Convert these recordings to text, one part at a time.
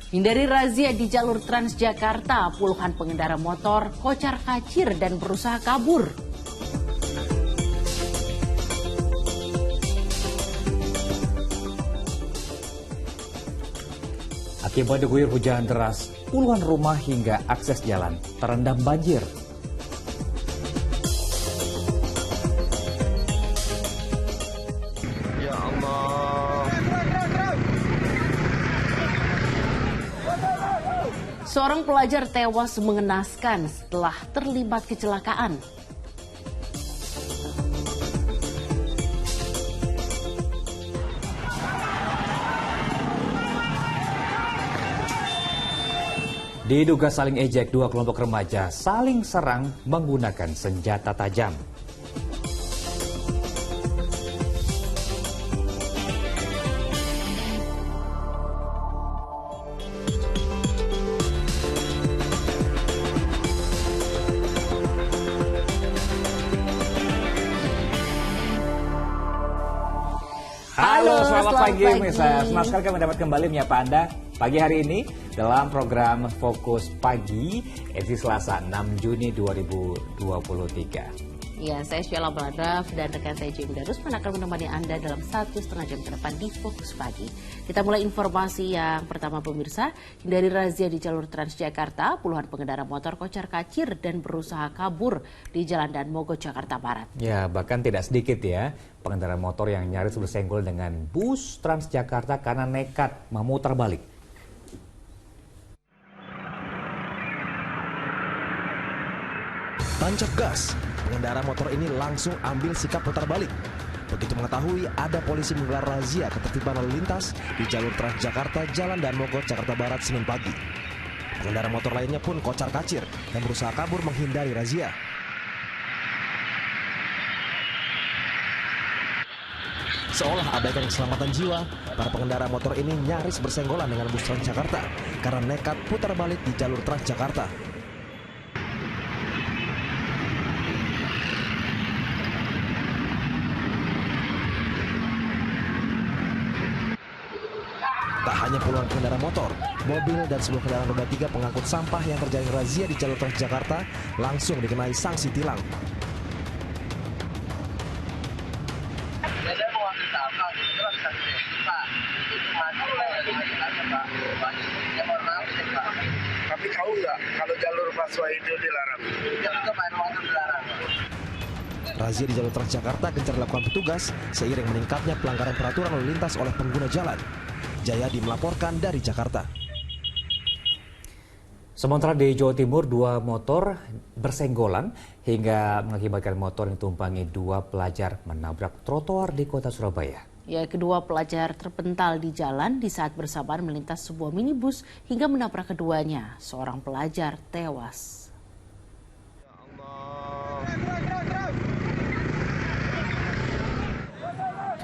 Hindari razia di jalur Transjakarta, puluhan pengendara motor kocar-kacir dan berusaha kabur. Akibat diguyur hujan deras, puluhan rumah hingga akses jalan terendam banjir. Ya Allah. Seorang pelajar tewas mengenaskan setelah terlibat kecelakaan. Diduga saling ejek, dua kelompok remaja saling serang menggunakan senjata tajam. Halo, selamat pagi pemirsa. Senang sekali kami dapat kembali menyapa Anda pagi hari ini dalam program Fokus Pagi edisi Selasa 6 Juni 2023. Ya, saya Sheila Baladaf dan rekan saya Jim Darus akan menemani Anda dalam 1,5 jam ke depan di Fokus Pagi. Kita mulai informasi yang pertama pemirsa. Dari razia di jalur Transjakarta, puluhan pengendara motor kocar-kacir dan berusaha kabur di Jalan Dan Mogot, Jakarta Barat. Ya, bahkan tidak sedikit ya pengendara motor yang nyaris bersenggol dengan bus Transjakarta karena nekat memutar balik. Tancap gas, pengendara motor ini langsung ambil sikap putar balik. Begitu mengetahui ada polisi menggelar razia ketertiban lalu lintas di jalur Transjakarta Jalan Dan Mogot, Jakarta Barat Senin pagi. Pengendara motor lainnya pun kocar-kacir dan berusaha kabur menghindari razia. Seolah abaikan keselamatan jiwa, para pengendara motor ini nyaris bersenggolan dengan bus Transjakarta karena nekat putar balik di jalur Transjakarta. Tak hanya puluhan pengendara motor, mobil dan sebuah kendaraan roda 3 pengangkut sampah yang terjaring razia di jalur Transjakarta langsung dikenai sanksi tilang. Tapi tahu nggak kalau jalur busway itu dilarang? Razia di jalur Transjakarta gencar dilakukan petugas seiring meningkatnya pelanggaran peraturan lalu lintas oleh pengguna jalan. Jayadi melaporkan dari Jakarta. Sementara di Jawa Timur, dua motor bersenggolan hingga mengakibatkan motor yang tumpangi dua pelajar menabrak trotoar di kota Surabaya. Ya, kedua pelajar terpental di jalan di saat bersamaan melintas sebuah minibus hingga menabrak keduanya. Seorang pelajar tewas.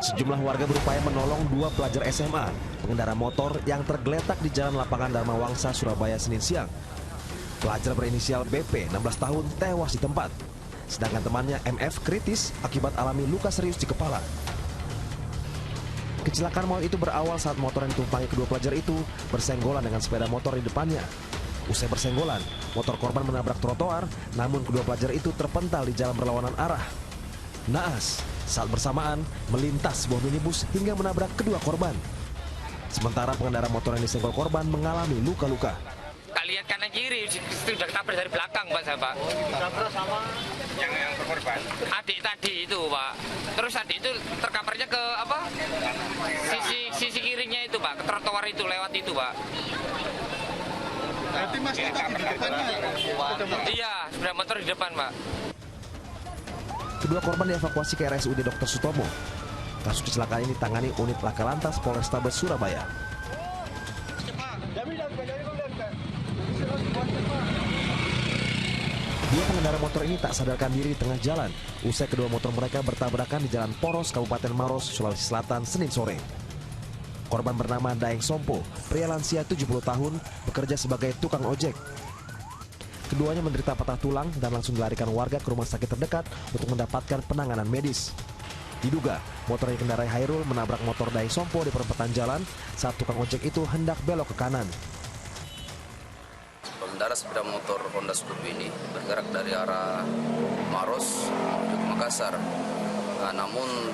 Sejumlah warga berupaya menolong dua pelajar SMA, pengendara motor yang tergeletak di Jalan Lapangan Dharma Wangsa, Surabaya, Senin siang. Pelajar berinisial BP, 16 tahun, tewas di tempat. Sedangkan temannya MF kritis akibat alami luka serius di kepala. Kecelakaan maut itu berawal saat motor yang ditumpangi kedua pelajar itu bersenggolan dengan sepeda motor di depannya. Usai bersenggolan, motor korban menabrak trotoar, namun kedua pelajar itu terpental di jalan berlawanan arah. Naas, saat bersamaan melintas sebuah minibus hingga menabrak kedua korban. Sementara pengendara motor yang disenggol korban mengalami luka-luka. Tak lihat kanan kiri, sudah ketabrak dari belakang Pak saya Pak. Tabrak sama yang berkorban. Adik tadi itu Pak. Terus adik itu terkaparnya ke apa? Sisi kirinya itu Pak, ke trotoar itu lewat itu Pak. Berarti Mas tadi di depannya? Iya, sepeda motor di depan Pak. Kedua korban dievakuasi ke RSUD Dr. Sutomo. Kasus kecelakaan ini ditangani unit Laka Lantas Polrestabes Surabaya. Dua pengendara motor ini tak sadarkan diri di tengah jalan usai kedua motor mereka bertabrakan di Jalan Poros, Kabupaten Maros, Sulawesi Selatan, Senin sore. Korban bernama Daeng Sompo, pria lansia 70 tahun, bekerja sebagai tukang ojek. Keduanya menderita patah tulang dan langsung dilarikan warga ke rumah sakit terdekat untuk mendapatkan penanganan medis. Diduga, motor yang dikendarai Hairul menabrak motor Daeng Sompo di perempatan jalan saat tukang ojek itu hendak belok ke kanan. pengendara sepeda motor Honda Scoop ini bergerak dari arah Maros menuju ke Makassar. Namun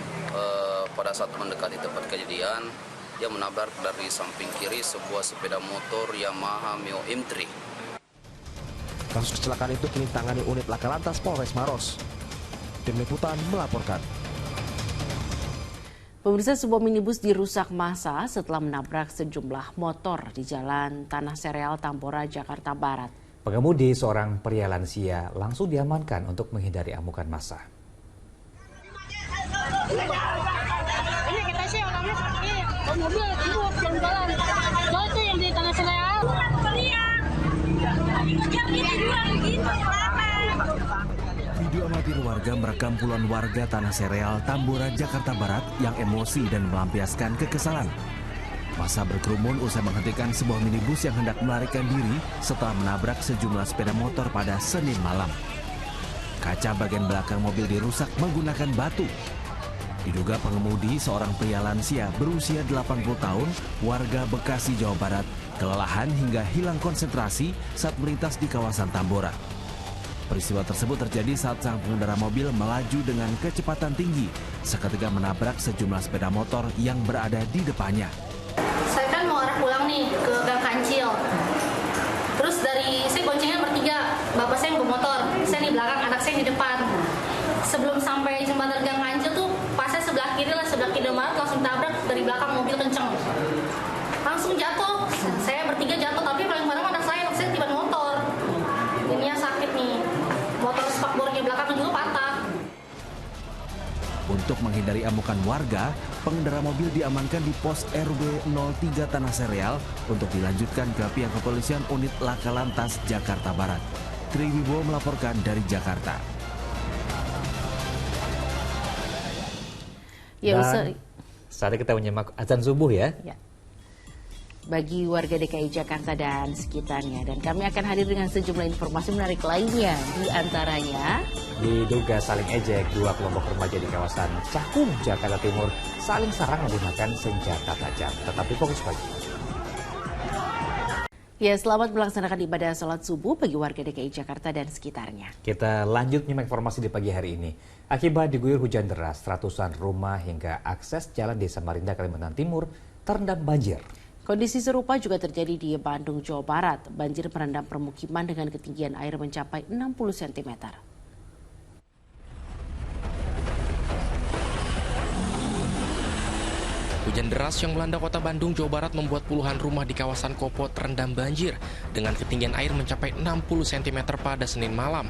pada saat mendekati tempat kejadian, dia menabrak dari samping kiri sebuah sepeda motor Yamaha Mio M3. Kasus kecelakaan itu kini tangani unit Laka Lantas Polres Maros. Tim Liputan melaporkan. Pemirsa, sebuah minibus dirusak massa setelah menabrak sejumlah motor di Jalan Tanah Sereal, Tambora, Jakarta Barat. Pengemudi, seorang pria lansia, langsung diamankan untuk menghindari amukan massa. Ini kita sih orangnya seperti mobil ribut jalan-jalan. Jauh itu yang di Tanah Sereal. Video amatir warga merekam puluhan warga Tanah Sereal, Tambora, Jakarta Barat yang emosi dan melampiaskan kekesalan. Massa berkerumun usai menghentikan sebuah minibus yang hendak melarikan diri setelah menabrak sejumlah sepeda motor pada Senin malam. Kaca bagian belakang mobil dirusak menggunakan batu. Diduga pengemudi, seorang pria lansia berusia 80 tahun, warga Bekasi, Jawa Barat, kelelahan hingga hilang konsentrasi saat melintas di kawasan Tambora. Peristiwa tersebut terjadi saat sang pengendara mobil melaju dengan kecepatan tinggi, seketika menabrak sejumlah sepeda motor yang berada di depannya. Saya kan mau arah pulang nih ke Gang Kancil. Terus saya goncengnya bertiga, bapak saya yang bermotor, saya di belakang, anak saya di depan. Sebelum sampai jembatan Gang Kancil tuh, pas saya sebelah kiri Maret langsung tabrak dari belakang mobil kenceng. Langsung jatuh, saya bertiga jatuh, tapi paling parah anak saya tiba motor. Ininya sakit nih, motor spakbornya belakang juga patah. Untuk menghindari amukan warga, pengendara mobil diamankan di pos RW 03 Tanah Sereal untuk dilanjutkan ke pihak kepolisian unit Laka Lantas Jakarta Barat. Triwibowo melaporkan dari Jakarta. Dan saatnya kita menyimak azan subuh ya. Bagi warga DKI Jakarta dan sekitarnya. Dan kami akan hadir dengan sejumlah informasi menarik lainnya. Di antaranya, diduga saling ejek, dua kelompok remaja di kawasan Cakung, Jakarta Timur saling serang menggunakan senjata tajam. Tetapi fokus pagi. Ya, selamat melaksanakan ibadah sholat subuh bagi warga DKI Jakarta dan sekitarnya. Kita lanjut menyimak informasi di pagi hari ini. Akibat diguyur hujan deras, ratusan rumah hingga akses jalan Desa Marinda, Kalimantan Timur terendam banjir. Kondisi serupa juga terjadi di Bandung, Jawa Barat. Banjir merendam permukiman dengan ketinggian air mencapai 60 cm. Hujan deras yang melanda kota Bandung, Jawa Barat membuat puluhan rumah di kawasan Kopo terendam banjir dengan ketinggian air mencapai 60 cm pada Senin malam.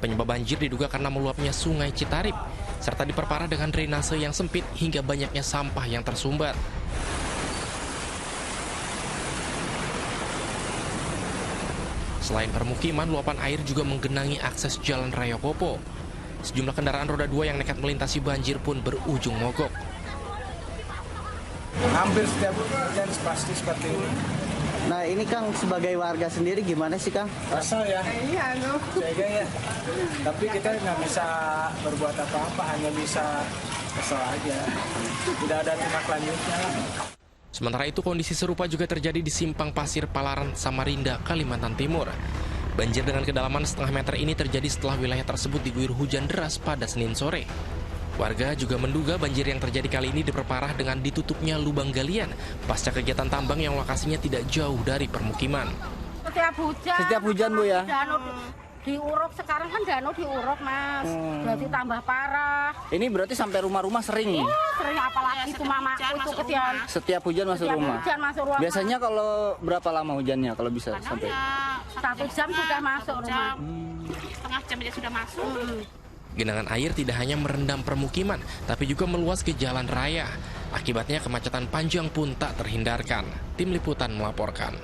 Penyebab banjir diduga karena meluapnya Sungai Citarip, serta diperparah dengan drainase yang sempit hingga banyaknya sampah yang tersumbat. Selain permukiman, luapan air juga menggenangi akses Jalan Raya Kopo. Sejumlah kendaraan roda 2 yang nekat melintasi banjir pun berujung mogok. Hampir setiap hujan pasti seperti ini. Nah ini Kang, sebagai warga sendiri gimana sih Kang? Kesal ya? Iya jaga ya. Tapi kita nggak bisa berbuat apa-apa, hanya bisa kesal aja. Tidak ada tindak lanjutnya. Sementara itu kondisi serupa juga terjadi di Simpang Pasir Palaran, Samarinda, Kalimantan Timur. Banjir dengan kedalaman setengah meter ini terjadi setelah wilayah tersebut diguyur hujan deras pada Senin sore. Warga juga menduga banjir yang terjadi kali ini diperparah dengan ditutupnya lubang galian pasca kegiatan tambang yang lokasinya tidak jauh dari permukiman. Setiap hujan Bu ya? Danau diuruk, sekarang kan danau diuruk Mas, jadi tambah parah. Ini berarti sampai rumah-rumah sering? Sering, apalagi itu mama itu kejadian. Setiap hujan masuk rumah? Hujan masuk rumah. Biasanya kalau berapa lama hujannya kalau bisa sampai? 1 jam sudah masuk rumah. Setengah jam aja sudah masuk. Genangan air tidak hanya merendam permukiman, tapi juga meluas ke jalan raya. Akibatnya kemacetan panjang pun tak terhindarkan. Tim Liputan melaporkan.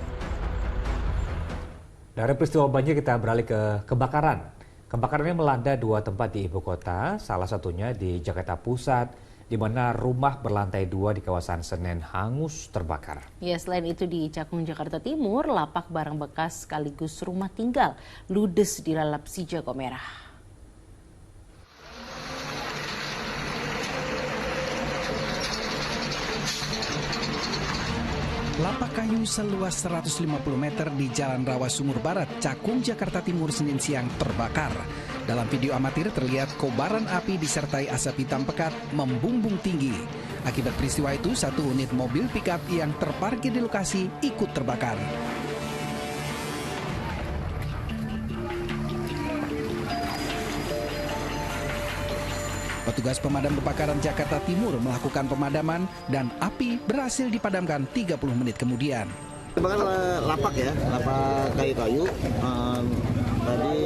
Dari peristiwa banjir kita beralih ke kebakaran. Kebakaran ini melanda 2 tempat di ibu kota, salah satunya di Jakarta Pusat, di mana rumah berlantai 2 di kawasan Senen hangus terbakar. Ya, selain itu di Cakung, Jakarta Timur, lapak barang bekas sekaligus rumah tinggal ludes dilalap si jago merah. Lapak kayu seluas 150 meter di Jalan Rawa Sumur Barat, Cakung, Jakarta Timur, Senin siang terbakar. Dalam video amatir terlihat kobaran api disertai asap hitam pekat membumbung tinggi. Akibat peristiwa itu, satu unit mobil pickup yang terparkir di lokasi ikut terbakar. Petugas pemadam kebakaran Jakarta Timur melakukan pemadaman dan api berhasil dipadamkan 30 menit kemudian. Kebakaran lapak ya, lapak kayu-kayu. Tadi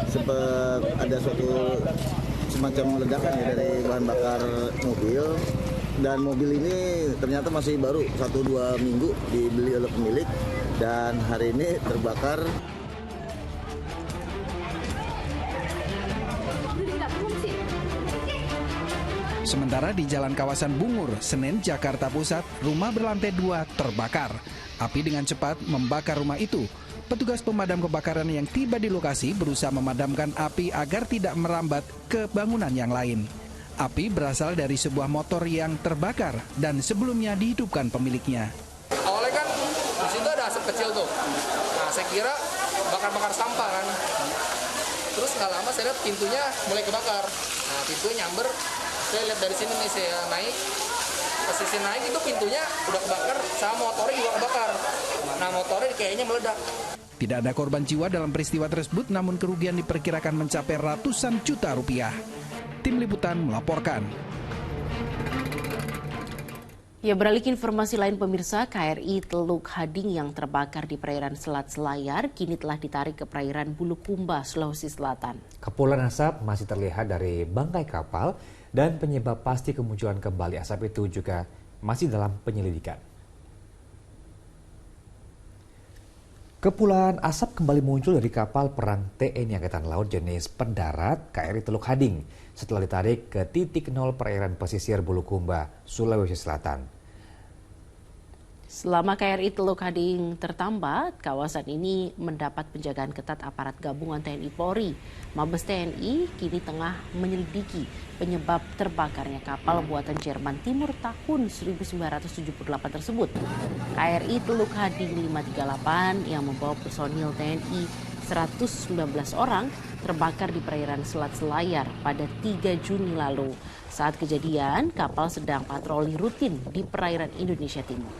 sempat ada suatu semacam ledakan ya dari bahan bakar mobil. Dan mobil ini ternyata masih baru 1-2 minggu dibeli oleh pemilik. Dan hari ini terbakar. Sementara di Jalan Kawasan Bungur, Senen, Jakarta Pusat, rumah berlantai 2 terbakar. Api dengan cepat membakar rumah itu. Petugas pemadam kebakaran yang tiba di lokasi berusaha memadamkan api agar tidak merambat ke bangunan yang lain. Api berasal dari sebuah motor yang terbakar dan sebelumnya dihidupkan pemiliknya. Awalnya kan di situ ada asap kecil tuh. Nah, saya kira bakar-bakar sampah kan. Terus nggak lama saya lihat pintunya mulai kebakar. Nah, pintunya nyamber. Saya lihat dari sini nih, saya naik, ke sisi naik itu pintunya udah kebakar, sama motornya juga kebakar. Nah, motornya kayaknya meledak. Tidak ada korban jiwa dalam peristiwa tersebut, namun kerugian diperkirakan mencapai ratusan juta rupiah. Tim Liputan melaporkan. Ya, beralih ke informasi lain pemirsa, KRI Teluk Hading yang terbakar di perairan Selat Selayar kini telah ditarik ke perairan Bulukumba, Sulawesi Selatan. Kepulan asap masih terlihat dari bangkai kapal dan penyebab pasti kemunculan kembali asap itu juga masih dalam penyelidikan. Kepulan asap kembali muncul dari kapal perang TNI Angkatan Laut jenis pendarat KRI Teluk Hading setelah ditarik ke titik nol perairan pesisir Bulukumba, Sulawesi Selatan. Selama KRI Teluk Hading tertambat, kawasan ini mendapat penjagaan ketat aparat gabungan TNI Polri. Mabes TNI kini tengah menyelidiki penyebab terbakarnya kapal buatan Jerman Timur tahun 1978 tersebut. KRI Teluk Hading 538 yang membawa personil TNI 119 orang terbakar di perairan Selat Selayar pada 3 Juni lalu. Saat kejadian, kapal sedang patroli rutin di perairan Indonesia Timur.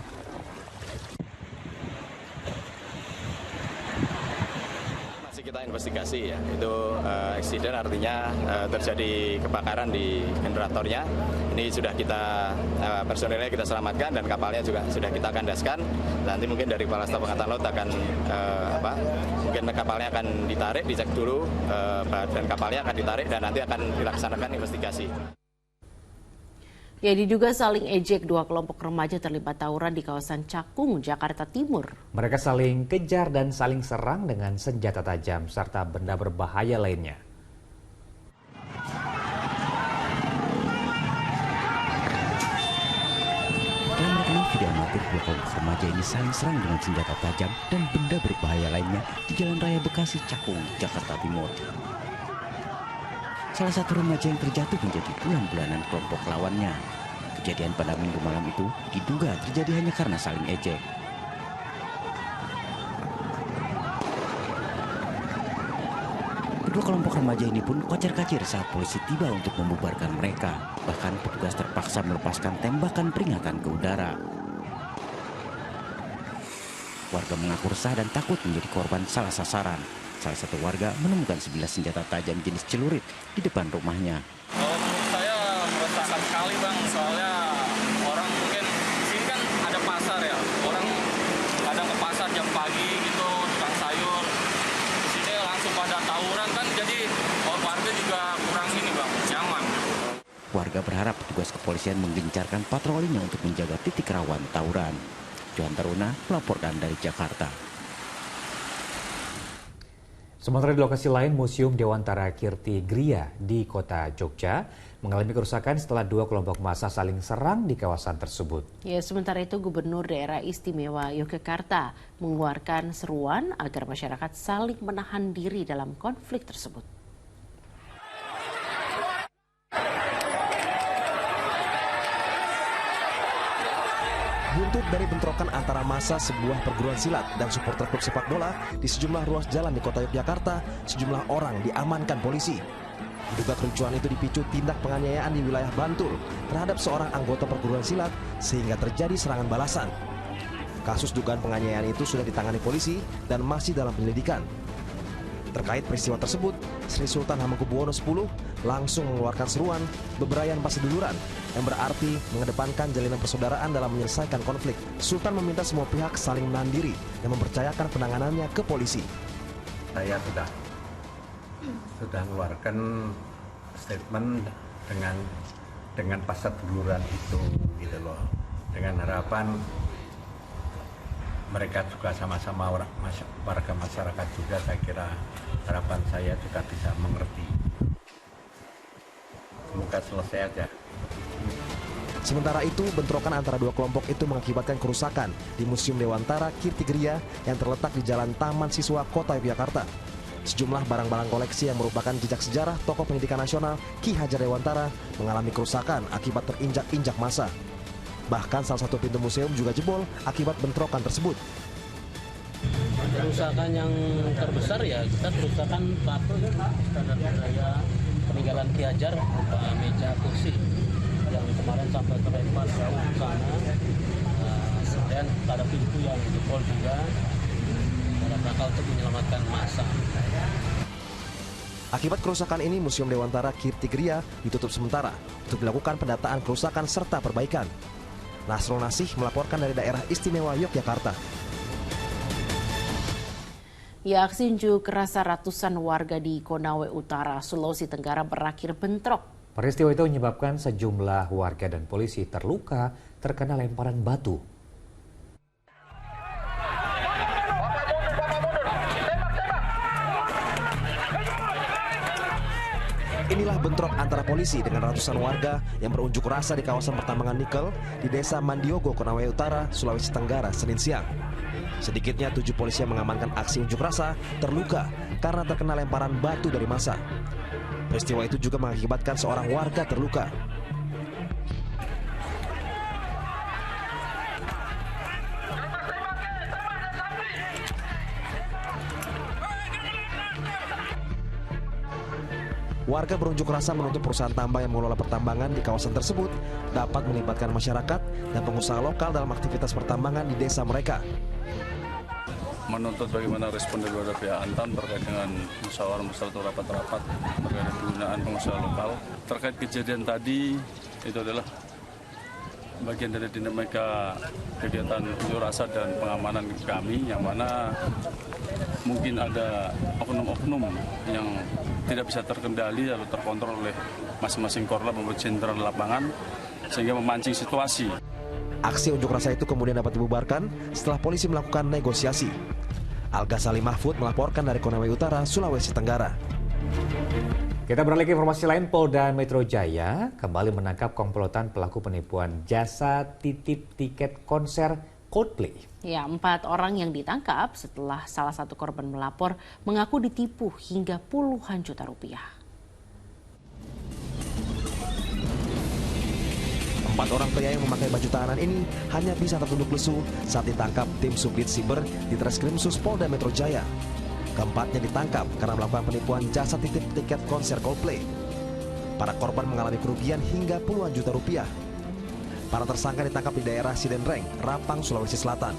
Kita investigasi ya, itu eksiden artinya terjadi kebakaran di generatornya. Ini sudah kita personilnya kita selamatkan dan kapalnya juga sudah kita kandaskan. Nanti mungkin dari Kepala Staf Angkatan Laut akan mungkin kapalnya akan ditarik, dicek dulu dan kapalnya akan ditarik dan nanti akan dilaksanakan investigasi. Ya, diduga saling ejek, dua kelompok remaja terlibat tawuran di kawasan Cakung, Jakarta Timur. Mereka saling kejar dan saling serang dengan senjata tajam serta benda berbahaya lainnya. Dalam rekaman video amatir, dua kelompok remaja ini saling serang dengan senjata tajam dan benda berbahaya lainnya di Jalan Raya Bekasi, Cakung, Jakarta Timur. Salah satu remaja yang terjatuh menjadi bulan-bulanan kelompok lawannya. Kejadian pada Minggu malam itu diduga terjadi hanya karena saling ejek. Kedua kelompok remaja ini pun kocar-kacir saat polisi tiba untuk membubarkan mereka. Bahkan petugas terpaksa melepaskan tembakan peringatan ke udara. Warga mengaku resah dan takut menjadi korban salah sasaran. Salah satu warga menemukan sebilah senjata tajam jenis celurit di depan rumahnya. Menurut saya meresahkan sekali Bang, soalnya orang mungkin di sini kan ada pasar ya, orang kadang ke pasar jam pagi gitu, tukang sayur, di sini langsung pada tawuran kan, jadi warga juga kurang ini Bang, nyaman. Warga berharap petugas kepolisian menggencarkan patrolinya untuk menjaga titik rawan tawuran. Johan Taruna melaporkan dari Jakarta. Sementara di lokasi lain, Museum Dewantara Kirti Griya di kota Jogja mengalami kerusakan setelah dua kelompok massa saling serang di kawasan tersebut. Ya, sementara itu Gubernur Daerah Istimewa Yogyakarta mengeluarkan seruan agar masyarakat saling menahan diri dalam konflik tersebut. Buntut dari bentrokan antara massa sebuah perguruan silat dan supporter klub sepak bola di sejumlah ruas jalan di kota Yogyakarta, sejumlah orang diamankan polisi. Diduga kericuan itu dipicu tindak penganiayaan di wilayah Bantul terhadap seorang anggota perguruan silat sehingga terjadi serangan balasan. Kasus dugaan penganiayaan itu sudah ditangani polisi dan masih dalam penyelidikan. Terkait peristiwa tersebut, Sri Sultan Hamengkubuwono X langsung mengeluarkan seruan beberayan paseduluran yang berarti mengedepankan jalinan persaudaraan dalam menyelesaikan konflik. Sultan meminta semua pihak saling menahan diri dan mempercayakan penanganannya ke polisi. Saya sudah mengeluarkan statement dengan paseduluran itu, gitu loh, dengan harapan mereka juga sama-sama warga masyarakat juga, saya kira harapan saya juga bisa mengerti. Semoga selesai aja. Sementara itu, bentrokan antara dua kelompok itu mengakibatkan kerusakan di Museum Dewantara Kirtigriya yang terletak di Jalan Taman Siswa Kota Yogyakarta. Sejumlah barang-barang koleksi yang merupakan jejak sejarah tokoh pendidikan nasional Ki Hajar Dewantara mengalami kerusakan akibat terinjak-injak massa. Bahkan salah satu pintu museum juga jebol akibat bentrokan tersebut. Kerusakan yang terbesar ya kita kerusakan patung standar budaya peninggalan Ki Hajar, meja kursi yang kemarin sampai terlempar jauh ke sana. Kemudian ada pintu yang jebol juga dalam rangka untuk menyelamatkan massa. Akibat kerusakan ini, Museum Dewantara Kirtigriya ditutup sementara untuk dilakukan pendataan kerusakan serta perbaikan. Nasrul Nasih melaporkan dari daerah istimewa Yogyakarta. Ya, aksi unjuk rasa ratusan warga di Konawe Utara, Sulawesi Tenggara berakhir bentrok. Peristiwa itu menyebabkan sejumlah warga dan polisi terluka terkena lemparan batu. Inilah bentrok antara polisi dengan ratusan warga yang berunjuk rasa di kawasan pertambangan nikel di Desa Mandiogo, Konawe Utara, Sulawesi Tenggara, Senin siang. Sedikitnya 7 polisi yang mengamankan aksi unjuk rasa terluka karena terkena lemparan batu dari massa. Peristiwa itu juga mengakibatkan seorang warga terluka. Warga berunjuk rasa menuntut perusahaan tambang yang mengelola pertambangan di kawasan tersebut dapat melibatkan masyarakat dan pengusaha lokal dalam aktivitas pertambangan di desa mereka. Menuntut bagaimana respon daripada pihak Antam terkait dengan musyawarah atau rapat-rapat terkait dengan penggunaan pengusaha lokal. Terkait kejadian tadi, itu adalah bagian dari dinamika kegiatan unjuk rasa dan pengamanan kami, yang mana mungkin ada oknum-oknum yang tidak bisa terkendali atau terkontrol oleh masing-masing korlap maupun jenderal lapangan sehingga memancing situasi. Aksi unjuk rasa itu kemudian dapat dibubarkan setelah polisi melakukan negosiasi. Al-Ghazali Mahfud melaporkan dari Konawe Utara, Sulawesi Tenggara. Kita beralih ke informasi lain. Polda Metro Jaya kembali menangkap komplotan pelaku penipuan jasa titip tiket konser Coldplay. Ya, 4 orang yang ditangkap setelah salah satu korban melapor mengaku ditipu hingga puluhan juta rupiah. 4 orang pria yang memakai baju tahanan ini hanya bisa tertunduk lesu saat ditangkap tim Subdit Siber di Treskrimsus Polda Metro Jaya. Keempatnya ditangkap karena melakukan penipuan jasa titip tiket konser Coldplay. Para korban mengalami kerugian hingga puluhan juta rupiah. Para tersangka ditangkap di daerah Sidenreng, Rapang, Sulawesi Selatan.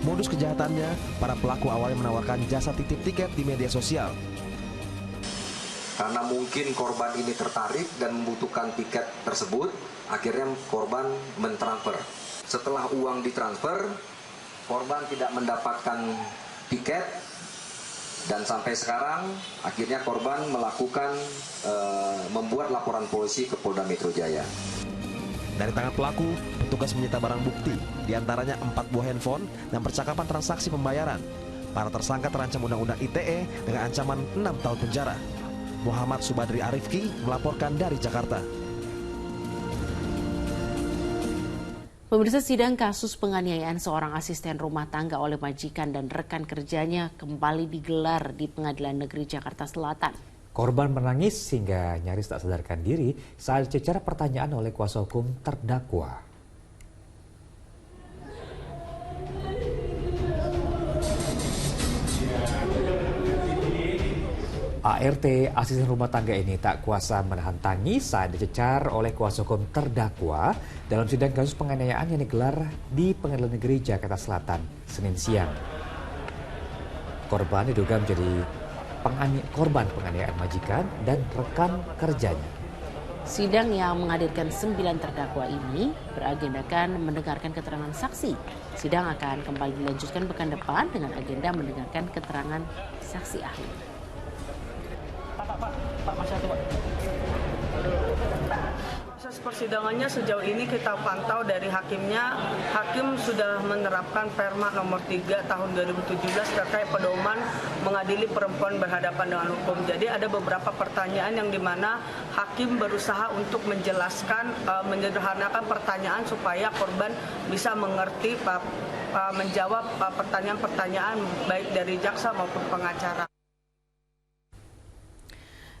Modus kejahatannya, para pelaku awalnya menawarkan jasa titip tiket di media sosial. Karena mungkin korban ini tertarik dan membutuhkan tiket tersebut, akhirnya korban mentransfer. Setelah uang ditransfer, korban tidak mendapatkan tiket, dan sampai sekarang akhirnya korban melakukan membuat laporan polisi ke Polda Metro Jaya. Dari tangan pelaku, petugas menyita barang bukti, diantaranya 4 buah handphone dan percakapan transaksi pembayaran. Para tersangka terancam Undang-Undang ITE dengan ancaman 6 tahun penjara. Muhammad Subadri Arifki melaporkan dari Jakarta. Pemirsa, sidang kasus penganiayaan seorang asisten rumah tangga oleh majikan dan rekan kerjanya kembali digelar di Pengadilan Negeri Jakarta Selatan. Korban menangis hingga nyaris tak sadarkan diri saat dicecar pertanyaan oleh kuasa hukum terdakwa. ART, asisten rumah tangga ini tak kuasa menahan tangis saat dicecar oleh kuasa hukum terdakwa dalam sidang kasus penganiayaan yang digelar di Pengadilan Negeri Jakarta Selatan Senin siang. Korban diduga menjadi korban penganiayaan majikan dan rekan kerjanya. Sidang yang menghadirkan 9 terdakwa ini beragendakan mendengarkan keterangan saksi. Sidang akan kembali dilanjutkan pekan depan dengan agenda mendengarkan keterangan saksi ahli. Proses persidangannya sejauh ini kita pantau dari hakimnya, hakim sudah menerapkan Perma nomor 3 tahun 2017 terkait pedoman mengadili perempuan berhadapan dengan hukum. Jadi ada beberapa pertanyaan yang dimana hakim berusaha untuk menjelaskan, menyederhanakan pertanyaan supaya korban bisa mengerti, menjawab pertanyaan-pertanyaan baik dari jaksa maupun pengacara.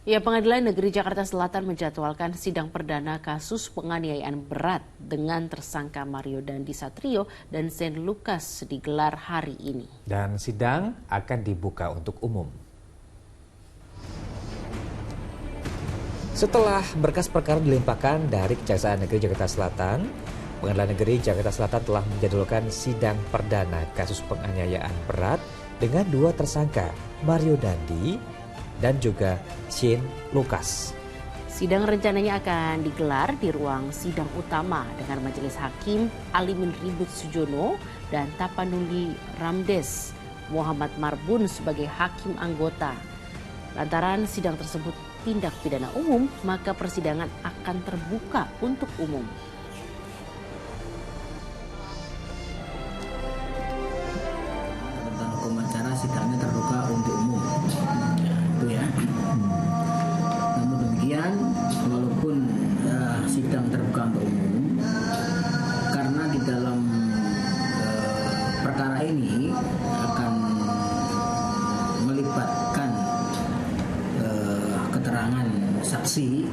Ya, Pengadilan Negeri Jakarta Selatan menjadwalkan sidang perdana kasus penganiayaan berat dengan tersangka Mario Dandi Satrio dan Shane Lucas digelar hari ini. Dan sidang akan dibuka untuk umum. Setelah berkas perkara dilimpahkan dari Kejaksaan Negeri Jakarta Selatan, Pengadilan Negeri Jakarta Selatan telah menjadwalkan sidang perdana kasus penganiayaan berat dengan 2 tersangka, Mario Dandi dan juga Shane Lucas. Sidang rencananya akan digelar di ruang sidang utama dengan majelis hakim Alimin Ribut Sujono dan Tapanuli Ramdes Muhammad Marbun sebagai hakim anggota. Lantaran sidang tersebut tindak pidana umum, maka persidangan akan terbuka untuk umum. Tentang hukum acara sidangnya terbuka untuk umum. Itu ya. Namun demikian, walaupun sidang terbuka untuk umum, karena di dalam perkara ini akan melibatkan keterangan saksi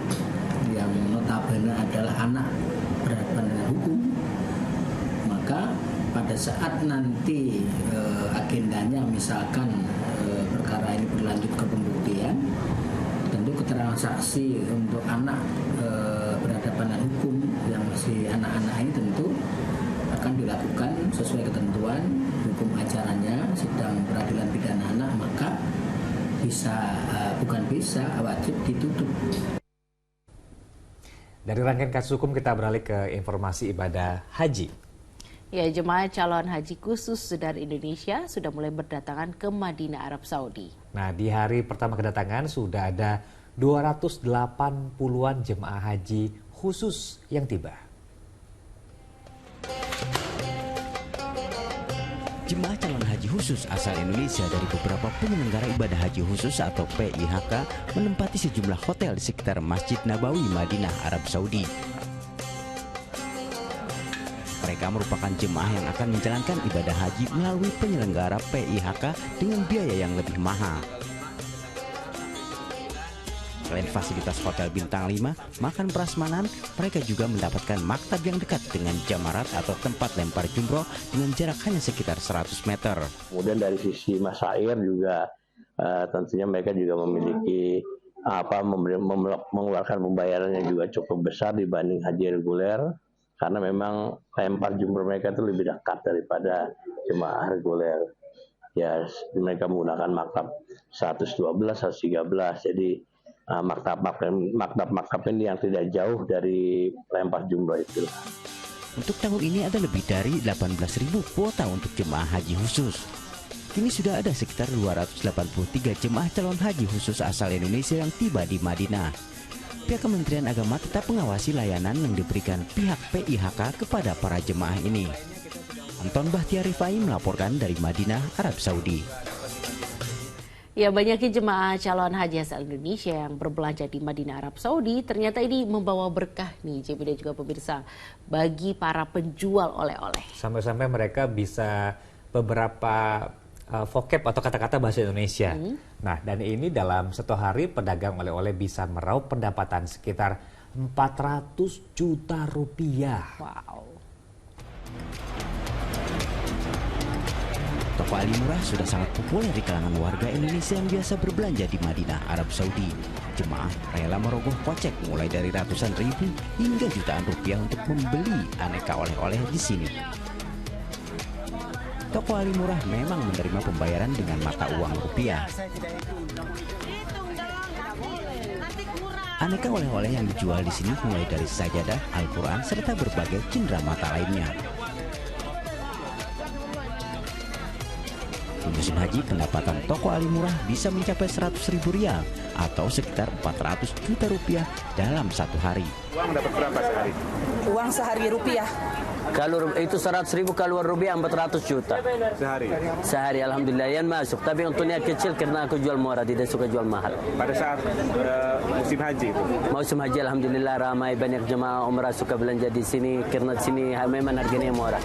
yang notabene adalah anak berhadapan dengan hukum, maka pada saat nanti agendanya misalkan perkara ini berlanjut ke pembuktian, tentu keterangan saksi untuk anak berhadapan dengan hukum yang masih anak-anak ini tentu akan dilakukan sesuai ketentuan hukum acaranya sidang peradilan pidana anak, maka wajib ditutup. Dari rangkaian kasus hukum kita beralih ke informasi ibadah haji. Ya, jemaah calon haji khusus dari Indonesia sudah mulai berdatangan ke Madinah, Arab Saudi. Nah, di hari pertama kedatangan sudah ada 280-an jemaah haji khusus yang tiba. Jemaah calon haji khusus asal Indonesia dari beberapa penyelenggara ibadah haji khusus atau PIHK menempati sejumlah hotel di sekitar Masjid Nabawi, Madinah, Arab Saudi. Mereka merupakan jemaah yang akan menjalankan ibadah haji melalui penyelenggara PIHK dengan biaya yang lebih mahal. Selain fasilitas hotel bintang 5, makan prasmanan, mereka juga mendapatkan maktab yang dekat dengan jamarat atau tempat lempar jumroh dengan jarak hanya sekitar 100 meter. Kemudian dari sisi masyair juga tentunya mereka juga memiliki mengeluarkan pembayaran yang juga cukup besar dibanding haji reguler, karena memang lempar jumroh mereka itu lebih dekat daripada jemaah reguler. Ya, mereka menggunakan maktab 112, 113, jadi maktab ini yang tidak jauh dari lempar jumroh itu. Untuk tahun ini ada lebih dari 18.000 kuota untuk jemaah haji khusus. Kini sudah ada sekitar 283 jemaah calon haji khusus asal Indonesia yang tiba di Madinah. Pihak Kementerian Agama tetap mengawasi layanan yang diberikan pihak PIHK kepada para jemaah ini. Anton Bahtiar Rifai melaporkan dari Madinah, Arab Saudi. Ya, banyaknya jemaah calon haji asal Indonesia yang berbelanja di Madinah, Arab Saudi, ternyata ini membawa berkah nih, JB dan juga pemirsa, bagi para penjual oleh-oleh. Sampai-sampai mereka bisa beberapa vocab atau kata-kata bahasa Indonesia. Nah, dan ini dalam satu hari pedagang oleh-oleh bisa meraup pendapatan sekitar 400 juta rupiah. Wow. Toko Ali Murah sudah sangat populer di kalangan warga Indonesia yang biasa berbelanja di Madinah, Arab Saudi. Jemaah rela merogoh kocek mulai dari ratusan ribu hingga jutaan rupiah untuk membeli aneka oleh-oleh di sini. Toko Ali Murah memang menerima pembayaran dengan mata uang rupiah. Aneka oleh-oleh yang dijual di sini mulai dari sajadah, Al-Quran, serta berbagai cenderamata lainnya. Di musim haji, pendapatan toko Ali Murah bisa mencapai Rp100.000 atau sekitar 400 juta rupiah dalam satu hari. Uang dapat berapa sehari? Uang sehari rupiah. Kalau itu 100.000, kalau rupiah 400 juta. Sehari? Sehari, alhamdulillah yang masuk. Tapi untungnya kecil karena aku jual murah, tidak suka jual mahal. Pada saat musim haji itu? Musim haji, alhamdulillah ramai, banyak jemaah umrah suka belanja di sini karena di sini memang harganya murah.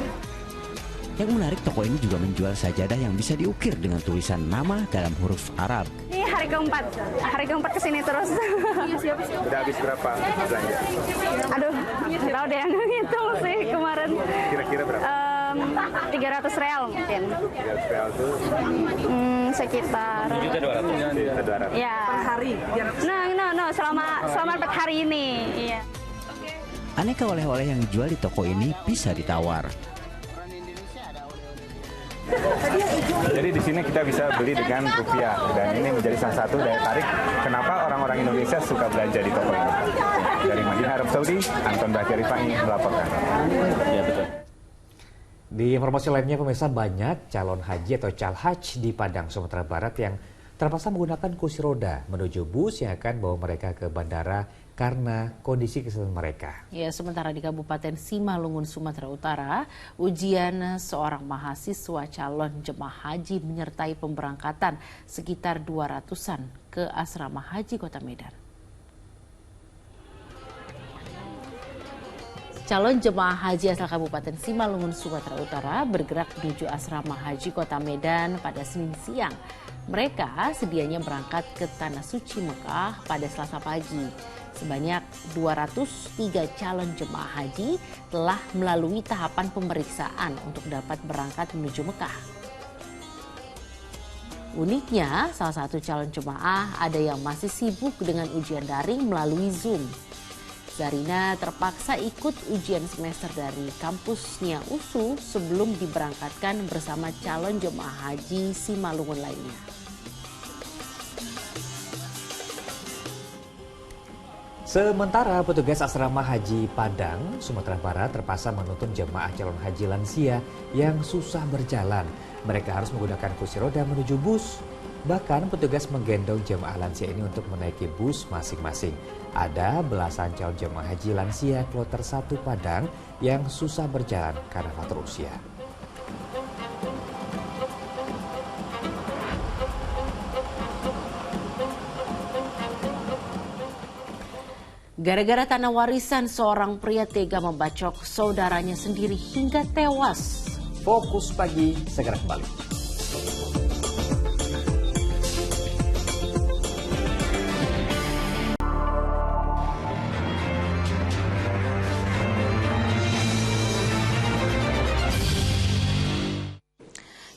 Yang menarik, toko ini juga menjual sajadah yang bisa diukir dengan tulisan nama dalam huruf Arab. Ini hari keempat kesini terus. Sudah habis berapa belanja? Aduh, tahu deh yang ngitung sih kemarin. Kira-kira berapa? 300 real mungkin. 300 real itu? Sekitar 7.200. Ya. Per hari? No, selama 4 hari ini. Iya. Aneka oleh-oleh yang dijual di toko ini bisa ditawar. Jadi di sini kita bisa beli dengan rupiah dan ini menjadi salah satu daya tarik kenapa orang-orang Indonesia suka belanja di toko ini. Dari Madinah, Arab Saudi, Anton Bakir Rifai melaporkan. Ya, betul. Di informasi lainnya, pemirsa, banyak calon haji atau calhaj di Padang, Sumatera Barat yang terpaksa menggunakan kursi roda menuju bus yang akan bawa mereka ke bandara karena kondisi kesehatan mereka. Ya, sementara di Kabupaten Simalungun, Sumatera Utara, ujian seorang mahasiswa calon jemaah haji menyertai pemberangkatan sekitar 200-an ke asrama haji Kota Medan. Calon jemaah haji asal Kabupaten Simalungun, Sumatera Utara bergerak menuju asrama haji Kota Medan pada Senin siang. Mereka sedianya berangkat ke Tanah Suci Mekah pada Selasa pagi. Sebanyak 203 calon jemaah haji telah melalui tahapan pemeriksaan untuk dapat berangkat menuju Mekah. Uniknya, salah satu calon jemaah ada yang masih sibuk dengan ujian daring melalui Zoom. Zarina terpaksa ikut ujian semester dari kampusnya USU sebelum diberangkatkan bersama calon jemaah haji Simalungun lainnya. Sementara petugas asrama haji Padang, Sumatera Barat terpaksa menuntun jemaah calon haji lansia yang susah berjalan. Mereka harus menggunakan kursi roda menuju bus. Bahkan petugas menggendong jemaah lansia ini untuk menaiki bus masing-masing. Ada belasan calon jemaah haji lansia Kloter 1 Padang yang susah berjalan karena faktor usia. Gara-gara tanah warisan, seorang pria tega membacok saudaranya sendiri hingga tewas. Fokus Pagi segera kembali.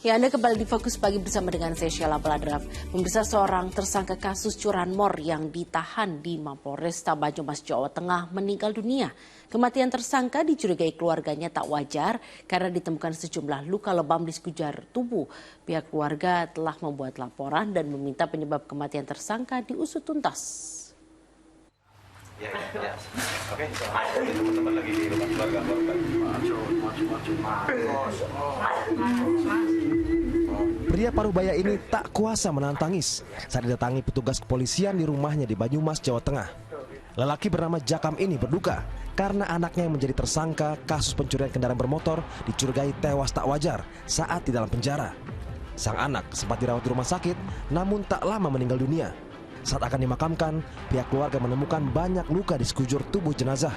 Ya, Anda kembali di Fokus Pagi bersama dengan saya Sheila Baladraf. Pemirsa, seorang tersangka kasus curanmor yang ditahan di Mapolresta Banyumas, Jawa Tengah meninggal dunia. Kematian tersangka dicurigai keluarganya tak wajar karena ditemukan sejumlah luka lebam di sekujur tubuh. Pihak keluarga telah membuat laporan dan meminta penyebab kematian tersangka diusut tuntas. Ya. Oke, teman-teman lagi di rumah keluarga korban. Pria parubaya ini tak kuasa menahan tangis saat didatangi petugas kepolisian di rumahnya di Banyumas, Jawa Tengah. Lelaki bernama Jakam ini berduka karena anaknya yang menjadi tersangka kasus pencurian kendaraan bermotor dicurigai tewas tak wajar saat di dalam penjara. Sang anak sempat dirawat di rumah sakit namun tak lama meninggal dunia. Saat akan dimakamkan, pihak keluarga menemukan banyak luka di sekujur tubuh jenazah.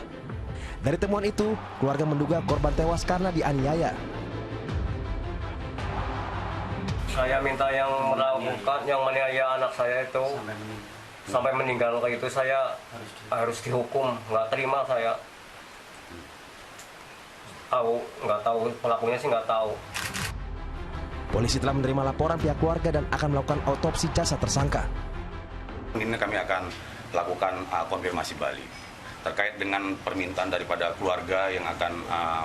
Dari temuan itu, keluarga menduga korban tewas karena dianiaya. Saya minta yang melakukan, yang menganiaya anak saya itu sampai meninggal kayak itu, saya harus dihukum. Nggak terima saya. Nggak tahu pelakunya sih nggak tahu. Polisi telah menerima laporan pihak keluarga dan akan melakukan autopsi jasad tersangka. Ini kami akan lakukan konfirmasi balik terkait dengan permintaan daripada keluarga yang akan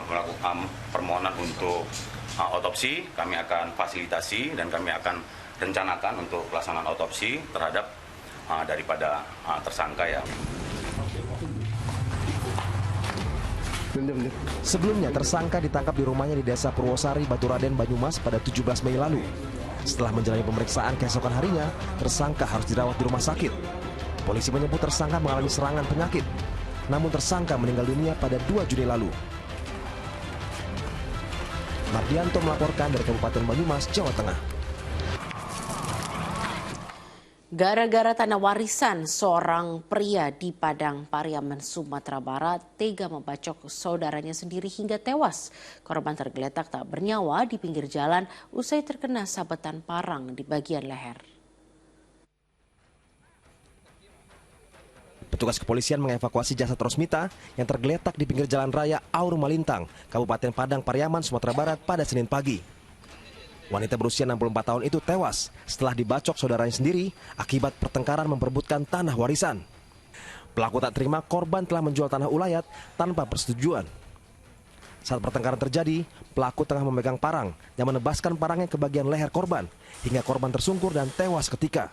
melakukan permohonan untuk autopsi. Kami akan fasilitasi dan kami akan rencanakan untuk pelaksanaan autopsi terhadap daripada tersangka ya. Sebelumnya tersangka ditangkap di rumahnya di Desa Purwosari, Baturaden, Banyumas pada 17 Mei lalu. Setelah menjalani pemeriksaan keesokan harinya, tersangka harus dirawat di rumah sakit. Polisi menyebut tersangka mengalami serangan penyakit. Namun tersangka meninggal dunia pada 2 Juni lalu. Mardianto melaporkan dari Kabupaten Banyumas, Jawa Tengah. Gara-gara tanah warisan, seorang pria di Padang Pariaman, Sumatera Barat tega membacok saudaranya sendiri hingga tewas. Korban tergeletak tak bernyawa di pinggir jalan usai terkena sabetan parang di bagian leher. Petugas kepolisian mengevakuasi jasad Rosmita yang tergeletak di pinggir jalan raya Aur Malintang, Kabupaten Padang Pariaman, Sumatera Barat pada Senin pagi. Wanita berusia 64 tahun itu tewas setelah dibacok saudaranya sendiri akibat pertengkaran memperebutkan tanah warisan. Pelaku tak terima korban telah menjual tanah ulayat tanpa persetujuan. Saat pertengkaran terjadi, pelaku tengah memegang parang yang menebaskan parangnya ke bagian leher korban hingga korban tersungkur dan tewas seketika.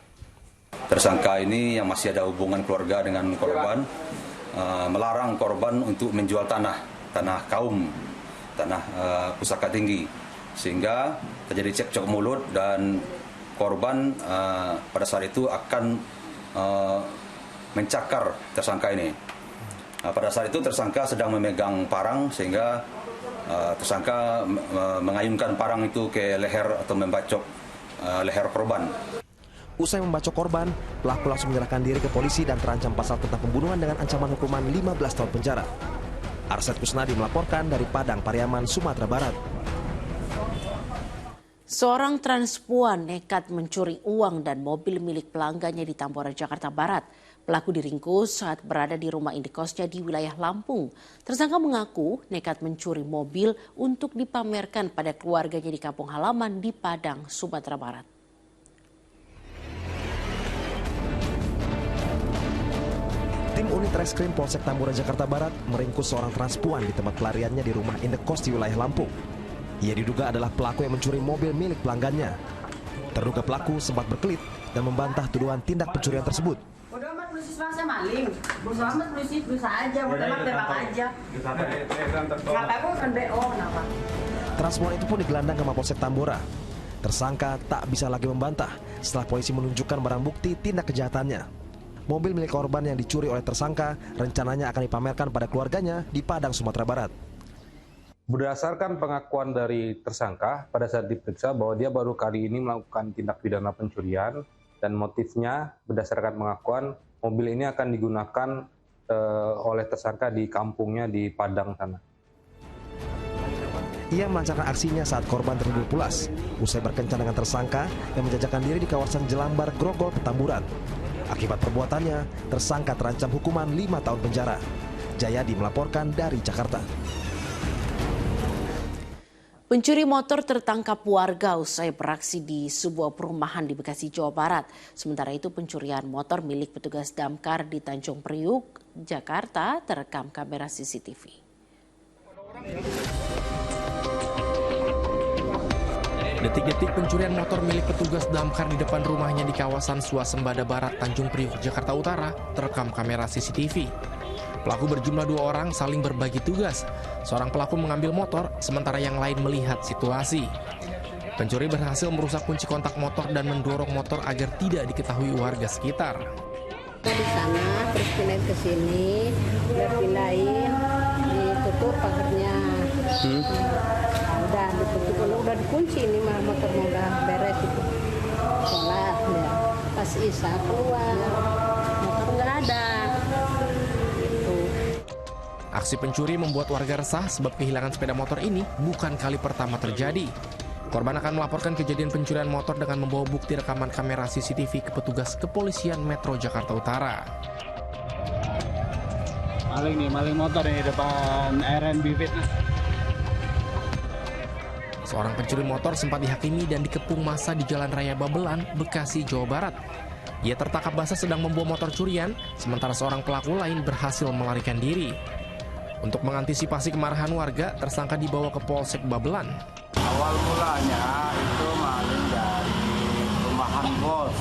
Tersangka ini yang masih ada hubungan keluarga dengan korban melarang korban untuk menjual tanah kaum, tanah pusaka tinggi, sehingga terjadi cekcok mulut dan korban pada saat itu akan mencakar tersangka ini. Pada saat itu tersangka sedang memegang parang sehingga tersangka mengayunkan parang itu ke leher atau membacok leher korban. Usai membacok korban, pelaku langsung menyerahkan diri ke polisi dan terancam pasal tentang pembunuhan dengan ancaman hukuman 15 tahun penjara. Arsyad Kusnadi melaporkan dari Padang Pariaman, Sumatera Barat. Seorang transpuan nekat mencuri uang dan mobil milik pelanggannya di Tambora, Jakarta Barat. Pelaku diringkus saat berada di rumah indekosnya di wilayah Lampung. Tersangka mengaku nekat mencuri mobil untuk dipamerkan pada keluarganya di kampung halaman di Padang, Sumatera Barat. Tim unit reskrim Polsek Tambora, Jakarta Barat meringkus seorang transpuan di tempat pelariannya di rumah indekos di wilayah Lampung. Ia diduga adalah pelaku yang mencuri mobil milik pelanggannya. Terduga pelaku sempat berkelit dan membantah tuduhan tindak pencurian tersebut. Bodoh amat polisi bangsa maling. Bodoh amat polisi berusaha aja, bodoh amat tembak aja. Kenapa aku kan BO, kenapa? Transpuan itu pun digelandang ke Mapolsek Tambora. Tersangka tak bisa lagi membantah setelah polisi menunjukkan barang bukti tindak kejahatannya. Mobil milik korban yang dicuri oleh tersangka rencananya akan dipamerkan pada keluarganya di Padang, Sumatera Barat. Berdasarkan pengakuan dari tersangka pada saat diperiksa bahwa dia baru kali ini melakukan tindak pidana pencurian dan motifnya berdasarkan pengakuan mobil ini akan digunakan oleh tersangka di kampungnya di Padang sana. Ia melancarkan aksinya saat korban tertidur pulas usai berkencan dengan tersangka yang menjajakan diri di kawasan Jelambar, Grogol, Petamburan. Akibat perbuatannya, tersangka terancam hukuman 5 tahun penjara. Jayadi melaporkan dari Jakarta. Pencuri motor tertangkap warga usai beraksi di sebuah perumahan di Bekasi, Jawa Barat. Sementara itu pencurian motor milik petugas damkar di Tanjung Priuk, Jakarta terekam kamera CCTV. Detik-detik pencurian motor milik petugas damkar di depan rumahnya di kawasan Swasembada Barat, Tanjung Priuk, Jakarta Utara terekam kamera CCTV. Pelaku berjumlah 2 orang saling berbagi tugas. Seorang pelaku mengambil motor, sementara yang lain melihat situasi. Pencuri berhasil merusak kunci kontak motor dan mendorong motor agar tidak diketahui warga sekitar. Di sana, terus pindahin ke sini, pindahin, ditutup pagarnya. Udah ditutup, udah dikunci ini mah motornya udah beres itu. Sholat ya. Pas Isya keluar, motor nggak ada. Aksi pencuri membuat warga resah sebab kehilangan sepeda motor ini bukan kali pertama terjadi. Korban akan melaporkan kejadian pencurian motor dengan membawa bukti rekaman kamera CCTV ke petugas kepolisian Metro Jakarta Utara. Maling motor nih depan RNB Fitness. Seorang pencuri motor sempat dihakimi dan dikepung massa di Jalan Raya Babelan, Bekasi, Jawa Barat. Ia tertangkap basah sedang membawa motor curian, sementara seorang pelaku lain berhasil melarikan diri. Untuk mengantisipasi kemarahan warga, tersangka dibawa ke Polsek Babelan. Awal mulanya itu maling dari rumahan bos.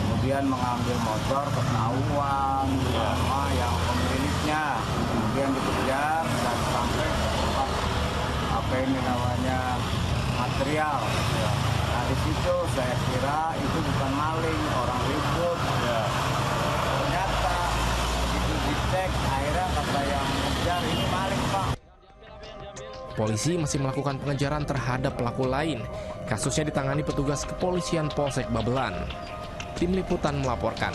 Kemudian mengambil motor, ketahuan sama yang pemiliknya. Kemudian dikejar dan sampai ke tempat apa ini namanya material. Nah di situ saya kira itu bukan maling, orang ribut. Ternyata begitu dicek, akhirnya kata yang mengejar ini maling Pak. Polisi masih melakukan pengejaran terhadap pelaku lain. Kasusnya ditangani petugas kepolisian Polsek Babelan. Tim Liputan melaporkan.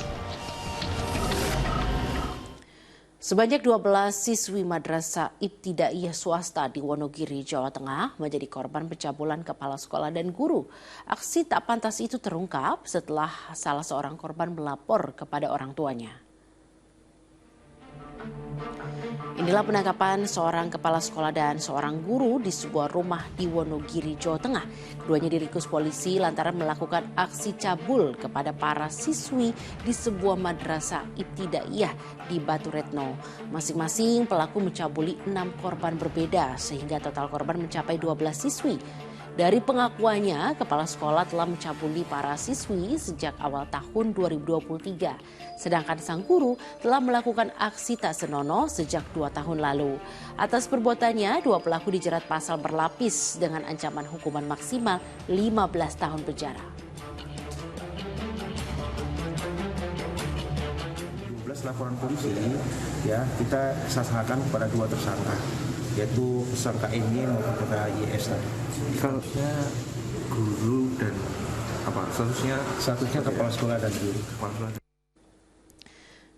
Sebanyak 12 siswi Madrasah Ibtidaiyah swasta di Wonogiri, Jawa Tengah menjadi korban pencabulan kepala sekolah dan guru. Aksi tak pantas itu terungkap setelah salah seorang korban melapor kepada orang tuanya. Inilah penangkapan seorang kepala sekolah dan seorang guru di sebuah rumah di Wonogiri, Jawa Tengah. Keduanya diringkus polisi lantaran melakukan aksi cabul kepada para siswi di sebuah madrasah ibtidaiyah di Batu Retno. Masing-masing pelaku mencabuli 6 korban berbeda sehingga total korban mencapai 12 siswi. Dari pengakuannya, kepala sekolah telah mencabuli para siswi sejak awal tahun 2023. Sedangkan sang guru telah melakukan aksi tak senonoh sejak 2 tahun lalu. Atas perbuatannya, 2 pelaku dijerat pasal berlapis dengan ancaman hukuman maksimal 15 tahun penjara. 12 laporan polisi ya kita sasarkan kepada 2 tersangka, yaitu tersangka Emi maupun tersangka YS tadi. Kasusnya guru dan apa? Statusnya kepala sekolah dan guru.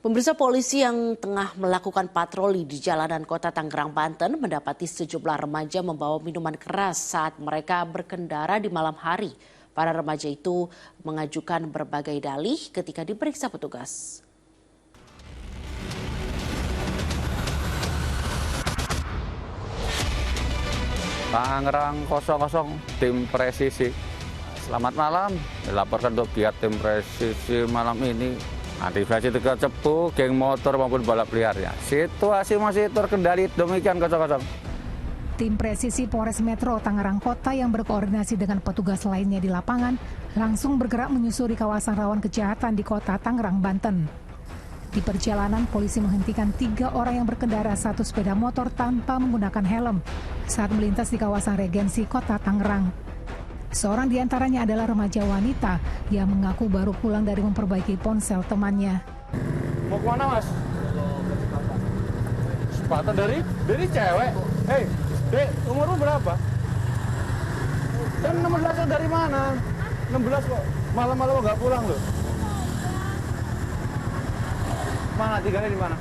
Pemirsa, polisi yang tengah melakukan patroli di jalanan kota Tangerang, Banten mendapati sejumlah remaja membawa minuman keras saat mereka berkendara di malam hari. Para remaja itu mengajukan berbagai dalih ketika diperiksa petugas. Tangerang 00, tim presisi. Selamat malam, dilaporkan untuk pihak tim presisi malam ini. Antisipasi tiga cepu, geng motor maupun balap liarnya. Situasi masih terkendali, demikian 00. Tim presisi Polres Metro Tangerang Kota yang berkoordinasi dengan petugas lainnya di lapangan langsung bergerak menyusuri kawasan rawan kejahatan di kota Tangerang, Banten. Di perjalanan, polisi menghentikan 3 orang yang berkendara 1 sepeda motor tanpa menggunakan helm saat melintas di kawasan Regensi, Kota Tangerang. Seorang di antaranya adalah remaja wanita yang mengaku baru pulang dari memperbaiki ponsel temannya. Mau kemana, Mas? Sepatan dari cewek. Hei, Dek, umurmu berapa? Dan 16 dari mana? 16 kok. Malam-malam nggak pulang loh. Mana tiganya di mana?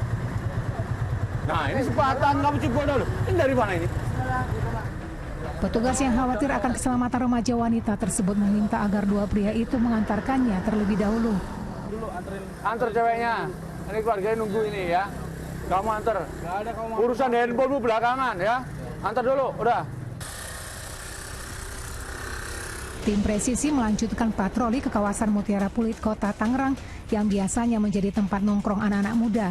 Nah, ini sepatan kamu Cibodas loh. Ini dari mana ini? Petugas yang khawatir akan keselamatan remaja wanita tersebut meminta agar 2 pria itu mengantarkannya terlebih dahulu. Antar ceweknya. Ini keluarganya nunggu ini ya. Kamu antar. Urusan handphonemu belakangan ya. Antar dulu, udah. Tim presisi melanjutkan patroli ke kawasan Mutiara Pluit, Kota Tangerang yang biasanya menjadi tempat nongkrong anak-anak muda.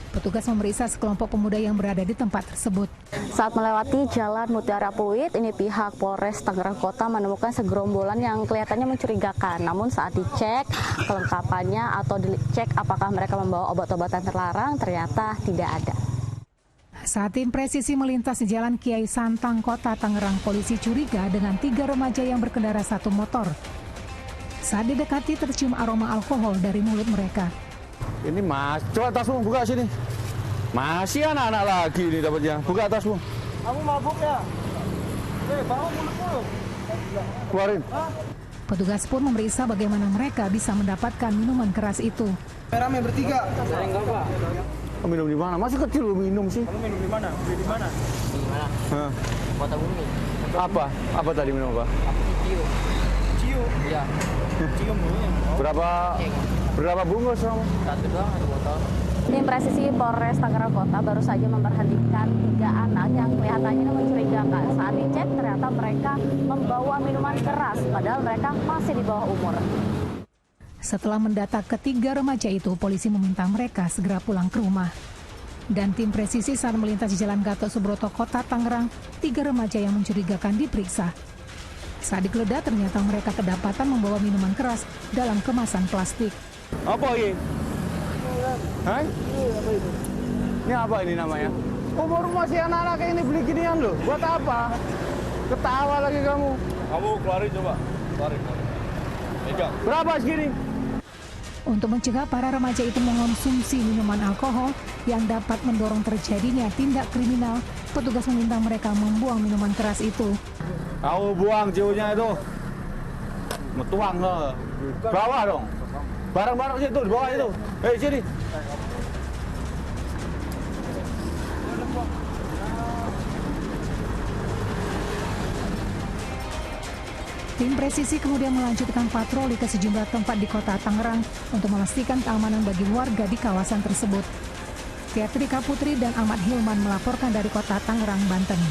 Petugas memeriksa sekelompok pemuda yang berada di tempat tersebut. Saat melewati Jalan Mutiara Pluit, ini pihak Polres Tangerang Kota menemukan segerombolan yang kelihatannya mencurigakan. Namun saat dicek kelengkapannya atau dicek apakah mereka membawa obat-obatan terlarang, ternyata tidak ada. Saat tim presisi melintas di Jalan Kiai Santang, Kota Tangerang, polisi curiga dengan 3 remaja yang berkendara 1 motor. Saat didekati tercium aroma alkohol dari mulut mereka. Ini Mas, coba tasmu buka sini. Masih anak-anak lagi ini dapatnya. Buka tasmu. Kamu mabuk ya? Bawa mulut-mulut. Keluarin. Petugas pun memeriksa bagaimana mereka bisa mendapatkan minuman keras itu. Rame bertiga. Minum di mana? Masih kecil lu minum sih. Kamu minum di mana? Beli di mana? Di mana? Kota Bumi. Apa? Apa tadi minum apa? Ciu. Ciu? Iya. Cium dulu. Berapa bungkus kamu? 1 doang, 1 botol. Tim presisi Polres Tangerang Kota baru saja memberhentikan 3 anak yang kelihatannya mencurigakan. Saat dicek ternyata mereka membawa minuman keras, padahal mereka masih di bawah umur. Setelah mendata ketiga remaja itu, polisi meminta mereka segera pulang ke rumah. Dan tim presisi saat melintas di Jalan Gatot Subroto, Kota Tangerang, 3 remaja yang mencurigakan diperiksa. Saat digeledah, ternyata mereka kedapatan membawa minuman keras dalam kemasan plastik. Apa ini? Hah? Ini apa ini namanya? Umur masih anak-anak kayak ini beli ginian loh. Buat apa? Ketawa lagi kamu. Kamu keluarin coba. Keluarin. Berapa segini? Untuk mencegah para remaja itu mengonsumsi minuman alkohol yang dapat mendorong terjadinya tindak kriminal, petugas meminta mereka membuang minuman keras itu. Kamu buang jauhnya itu. Metuang loh. Bawa dong. Barang-barang situ, di bawah itu. Sini. Tim presisi kemudian melanjutkan patroli ke sejumlah tempat di Kota Tangerang untuk memastikan keamanan bagi warga di kawasan tersebut. Teatrika Putri dan Ahmad Hilman melaporkan dari Kota Tangerang, Banten.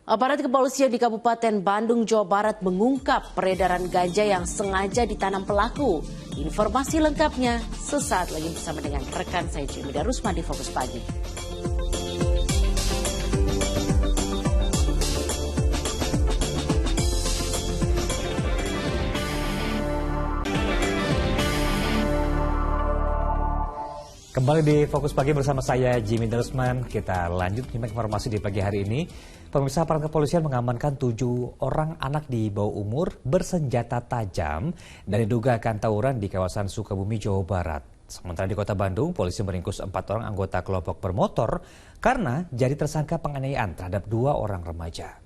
Aparat kepolisian di Kabupaten Bandung, Jawa Barat mengungkap peredaran ganja yang sengaja ditanam pelaku. Informasi lengkapnya sesaat lagi bersama dengan rekan saya Jimmy Darusman di Fokus Pagi. Kembali di Fokus Pagi bersama saya Jimmy Darusman. Kita lanjut menyimak informasi di pagi hari ini. Pemirsa, aparat kepolisian mengamankan 7 orang anak di bawah umur bersenjata tajam dan diduga akan tawuran di kawasan Sukabumi, Jawa Barat. Sementara di Kota Bandung, polisi meringkus 4 orang anggota kelompok bermotor karena jadi tersangka penganiayaan terhadap 2 orang remaja.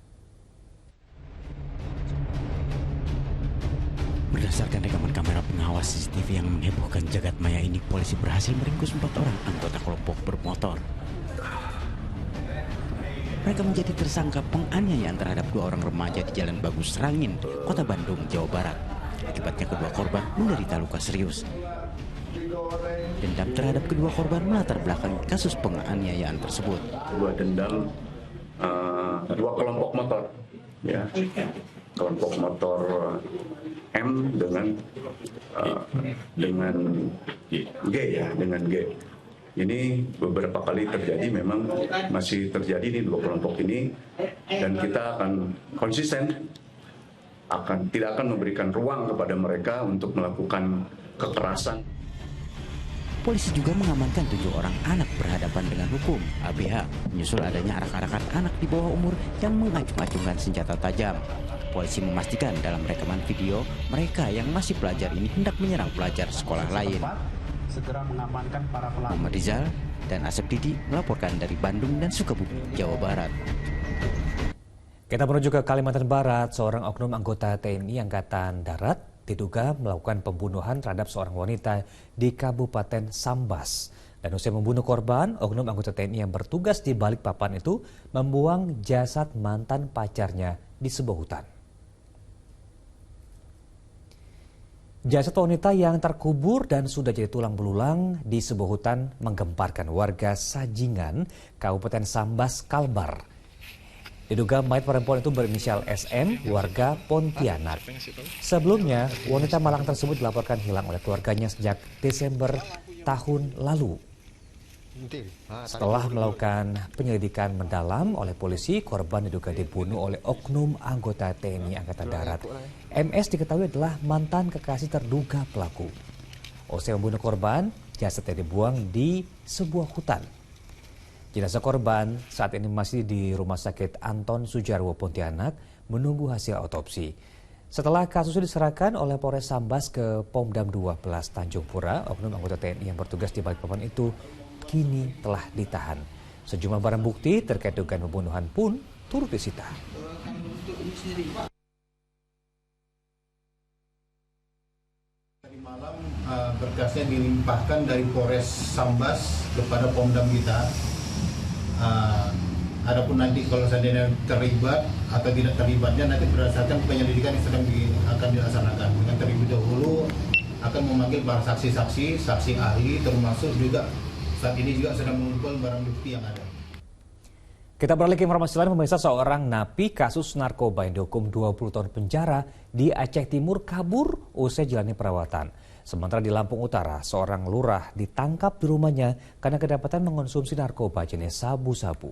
Berdasarkan rekaman kamera pengawas CCTV yang menghebohkan jagat maya ini, polisi berhasil meringkus 4 orang anggota kelompok bermotor. Mereka menjadi tersangka penganiayaan terhadap 2 orang remaja di Jalan Bagus Rangin, Kota Bandung, Jawa Barat. Akibatnya kedua korban menderita luka serius. Dendam terhadap kedua korban melatar belakangi kasus penganiayaan tersebut. 2 dendam 2 kelompok motor, ya, kelompok motor M dengan G, ya, dengan G. Ini beberapa kali terjadi, memang masih terjadi di 2 kelompok ini, dan kita akan konsisten, tidak akan memberikan ruang kepada mereka untuk melakukan kekerasan. Polisi juga mengamankan 7 orang anak berhadapan dengan hukum (ABH) menyusul adanya arak-arakan anak di bawah umur yang mengacung-acungkan senjata tajam. Polisi memastikan dalam rekaman video mereka yang masih pelajar ini hendak menyerang pelajar sekolah lain. Segera mengamankan para pelaku. Muhammad Rizal dan Asep Didi melaporkan dari Bandung dan Sukabumi, Jawa Barat. Kita menuju ke Kalimantan Barat. Seorang oknum anggota TNI Angkatan Darat diduga melakukan pembunuhan terhadap seorang wanita di Kabupaten Sambas. Dan usai membunuh korban, oknum anggota TNI yang bertugas di Balikpapan itu membuang jasad mantan pacarnya di sebuah hutan. Jasad wanita yang terkubur dan sudah jadi tulang belulang di sebuah hutan menggemparkan warga Sajingan, Kabupaten Sambas, Kalbar. Diduga mayat perempuan itu berinisial SM, warga Pontianak. Sebelumnya, wanita Malang tersebut dilaporkan hilang oleh keluarganya sejak Desember tahun lalu. Setelah melakukan penyelidikan mendalam oleh polisi, korban diduga dibunuh oleh oknum anggota TNI Angkatan Darat. MS diketahui adalah mantan kekasih terduga pelaku. Usai membunuh korban, jasadnya dibuang di sebuah hutan. Jenazah korban saat ini masih di Rumah Sakit Anton Sujarwo, Pontianak, menunggu hasil autopsi. Setelah kasusnya diserahkan oleh Polres Sambas ke Pomdam 12 Tanjung Pura, oknum anggota TNI yang bertugas di Balikpapan itu kini telah ditahan. Sejumlah barang bukti terkait dugaan pembunuhan pun turut disita. Tadi malam berkasnya dilimpahkan dari Polres Sambas kepada Pomdam kita. Adapun nanti kalau seandainya terlibat atau tidak terlibatnya nanti berdasarkan penyelidikan yang sedang akan dilaksanakan. Dengan terlebih dahulu akan memanggil para saksi-saksi, saksi ahli, termasuk juga saat ini juga sedang mengumpul barang bukti yang ada. Kita beralih ke informasi lain, pemirsa. Seorang napi kasus narkoba yang dihukum 20 tahun penjara di Aceh Timur kabur usai jalani perawatan. Sementara di Lampung Utara, seorang lurah ditangkap di rumahnya karena kedapatan mengonsumsi narkoba jenis sabu-sabu.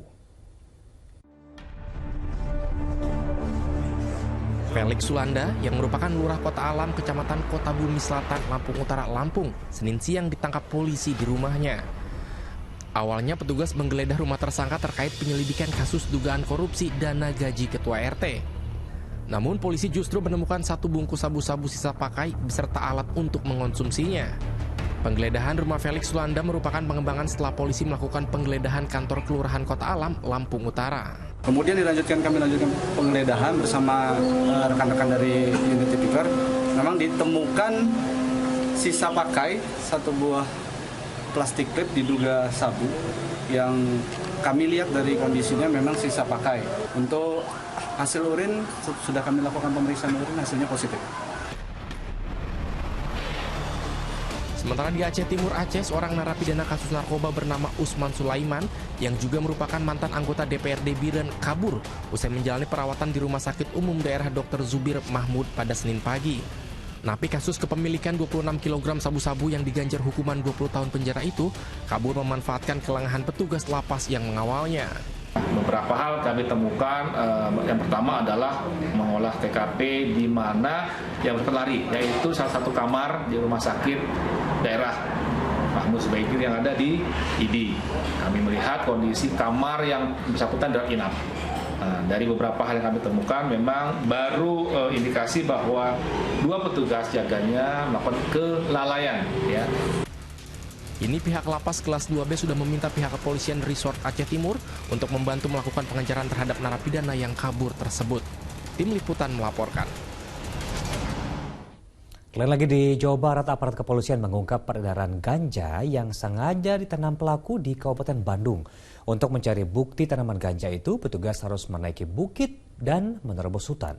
Felix Sulanda yang merupakan lurah Kota Alam, Kecamatan Kota Bumi Selatan, Lampung Utara, Lampung, Senin siang ditangkap polisi di rumahnya. Awalnya petugas menggeledah rumah tersangka terkait penyelidikan kasus dugaan korupsi dana gaji ketua RT. Namun polisi justru menemukan 1 bungkus sabu-sabu sisa pakai beserta alat untuk mengonsumsinya. Penggeledahan rumah Felix Sulanda merupakan pengembangan setelah polisi melakukan penggeledahan kantor Kelurahan Kota Alam, Lampung Utara. Kemudian kami lanjutkan penggeledahan bersama rekan-rekan dari unit tipikor. Memang ditemukan sisa pakai 1 buah plastik klip diduga sabu yang kami lihat dari kondisinya memang sisa pakai. Untuk hasil urin sudah kami lakukan pemeriksaan urin, hasilnya positif. Sementara di Aceh Timur Aceh, seorang narapidana kasus narkoba bernama Usman Sulaiman yang juga merupakan mantan anggota DPRD Biren kabur usai menjalani perawatan di Rumah Sakit Umum Daerah Dr. Zubir Mahmud pada Senin pagi. Napi kasus kepemilikan 26 kg sabu-sabu yang diganjar hukuman 20 tahun penjara itu kabur memanfaatkan kelengahan petugas lapas yang mengawalnya. Beberapa hal kami temukan, yang pertama adalah mengolah TKP di mana yang berlari, yaitu salah satu kamar di rumah sakit daerah Mahmud Zubaikir yang ada di ID. Kami melihat kondisi kamar yang bersangkutan adalah inap. Nah, dari beberapa hal yang kami temukan memang baru indikasi bahwa 2 petugas jaganya melakukan kelalaian. Ya. Ini pihak lapas kelas 2B sudah meminta pihak kepolisian Resort Aceh Timur untuk membantu melakukan pengejaran terhadap narapidana yang kabur tersebut. Tim Liputan melaporkan. Lain lagi di Jawa Barat, aparat kepolisian mengungkap peredaran ganja yang sengaja ditanam pelaku di Kabupaten Bandung. Untuk mencari bukti tanaman ganja itu, petugas harus menaiki bukit dan menerobos hutan.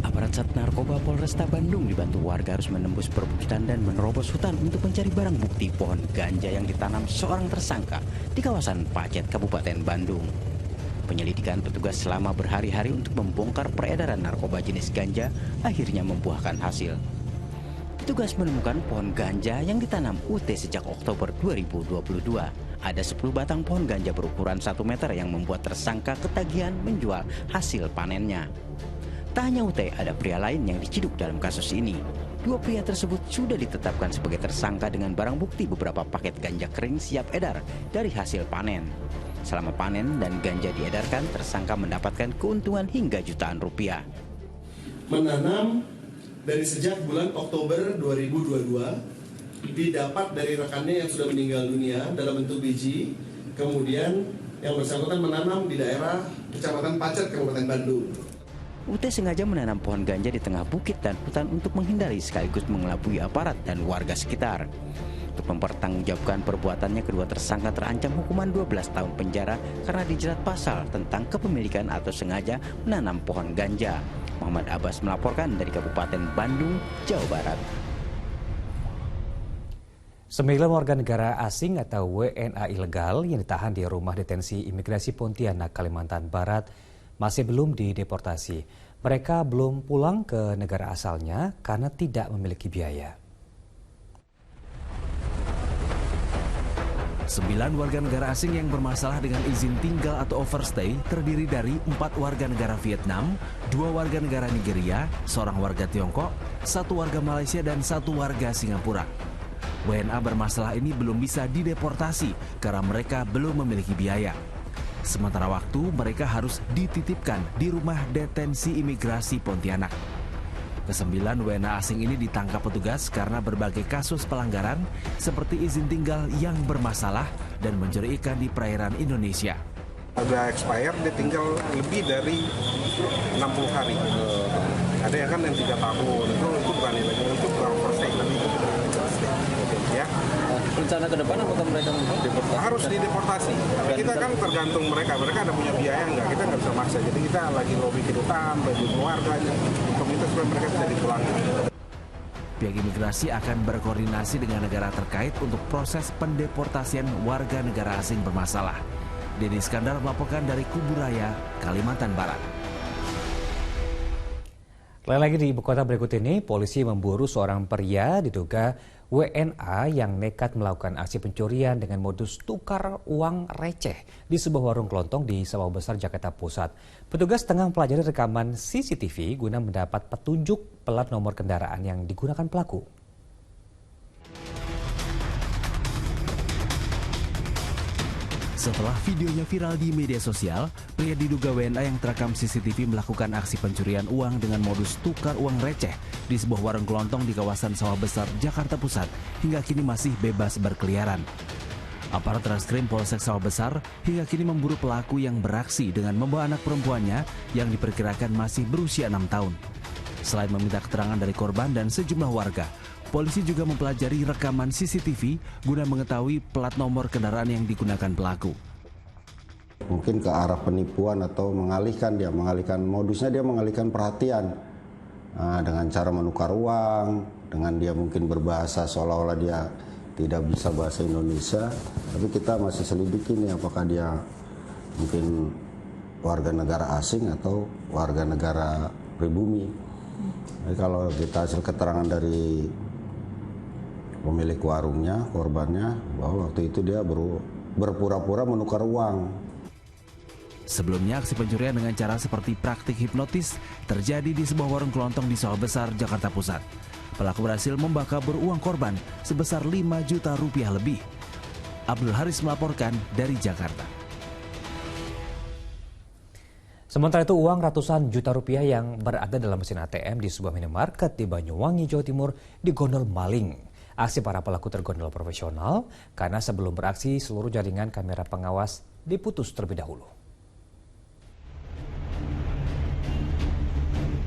Aparat Sat Narkoba Polresta Bandung dibantu warga harus menembus perbukitan dan menerobos hutan untuk mencari barang bukti pohon ganja yang ditanam seorang tersangka di kawasan Pacet, Kabupaten Bandung. Penyelidikan petugas selama berhari-hari untuk membongkar peredaran narkoba jenis ganja akhirnya membuahkan hasil. Petugas menemukan pohon ganja yang ditanam UT sejak Oktober 2022. Ada 10 batang pohon ganja berukuran 1 meter yang membuat tersangka ketagihan menjual hasil panennya. Tak hanya UT, ada pria lain yang diciduk dalam kasus ini. 2 pria tersebut sudah ditetapkan sebagai tersangka dengan barang bukti beberapa paket ganja kering siap edar dari hasil panen. Selama panen dan ganja diedarkan, tersangka mendapatkan keuntungan hingga jutaan rupiah. Menanam dari sejak bulan Oktober 2022 didapat dari rekannya yang sudah meninggal dunia dalam bentuk biji. Kemudian yang bersangkutan menanam di daerah Kecamatan Pacet, Kabupaten Bandung. UT sengaja menanam pohon ganja di tengah bukit dan hutan untuk menghindari sekaligus mengelabui aparat dan warga sekitar. Untuk mempertanggungjawabkan perbuatannya, kedua tersangka terancam hukuman 12 tahun penjara karena dijerat pasal tentang kepemilikan atau sengaja menanam pohon ganja. Muhammad Abbas melaporkan dari Kabupaten Bandung, Jawa Barat. 9 warga negara asing atau WNA ilegal yang ditahan di rumah detensi imigrasi Pontianak, Kalimantan Barat masih belum dideportasi. Mereka belum pulang ke negara asalnya karena tidak memiliki biaya. 9 warga negara asing yang bermasalah dengan izin tinggal atau overstay terdiri dari 4 warga negara Vietnam, 2 warga negara Nigeria, 1 warga Tiongkok, 1 warga Malaysia, dan 1 warga Singapura. WNA bermasalah ini belum bisa dideportasi karena mereka belum memiliki biaya. Sementara waktu, mereka harus dititipkan di rumah detensi imigrasi Pontianak. Ke-9 WNA asing ini ditangkap petugas karena berbagai kasus pelanggaran seperti izin tinggal yang bermasalah dan mencuri ikan di perairan Indonesia. Udah expired, dia tinggal lebih dari 60 hari. Ada yang kan yang 3 tahun, itu bukan ilegal, itu bukan overstay, tapi itu ya. rencana ke depan apakah mereka deportasi? Harus dideportasi. Tapi kita kan tergantung mereka ada punya biaya nggak, kita nggak bisa maksa. Jadi kita lagi lobby kedutaan, bagi keluarganya, untuk minta supaya mereka bisa dipulangkan. Pihak imigrasi akan berkoordinasi dengan negara terkait untuk proses pendeportasian warga negara asing bermasalah. Denny Iskandar melaporkan dari Kuburaya, Kalimantan Barat. Lain lagi di ibu kota berikut ini, polisi memburu seorang pria diduga WNA yang nekat melakukan aksi pencurian dengan modus tukar uang receh di sebuah warung kelontong di Sawah Besar, Jakarta Pusat. Petugas tengah mempelajari rekaman CCTV guna mendapat petunjuk plat nomor kendaraan yang digunakan pelaku. Setelah videonya viral di media sosial, pria diduga WNA yang terekam CCTV melakukan aksi pencurian uang dengan modus tukar uang receh di sebuah warung kelontong di kawasan Sawah Besar, Jakarta Pusat, hingga kini masih bebas berkeliaran. Aparat Reskrim Polsek Sawah Besar hingga kini memburu pelaku yang beraksi dengan membawa anak perempuannya yang diperkirakan masih berusia 6 tahun. Selain meminta keterangan dari korban dan sejumlah warga, polisi juga mempelajari rekaman CCTV guna mengetahui plat nomor kendaraan yang digunakan pelaku. Mungkin ke arah penipuan atau mengalihkan modusnya, dia mengalihkan perhatian dengan cara menukar uang, dengan dia mungkin berbahasa seolah-olah dia tidak bisa bahasa Indonesia. Tapi kita masih selidiki nih apakah dia mungkin warga negara asing atau warga negara pribumi. Jadi kalau kita hasil keterangan dari pemilik warungnya, korbannya, bahwa waktu itu dia berpura-pura menukar uang. Sebelumnya, aksi pencurian dengan cara seperti praktik hipnotis terjadi di sebuah warung kelontong di Sawah Besar, Jakarta Pusat. Pelaku berhasil membakar uang korban sebesar 5 juta rupiah lebih. Abdul Haris melaporkan dari Jakarta. Sementara itu, uang ratusan juta rupiah yang berada dalam mesin ATM di sebuah minimarket di Banyuwangi, Jawa Timur digondol maling. Aksi para pelaku tergondol profesional karena sebelum beraksi seluruh jaringan kamera pengawas diputus terlebih dahulu.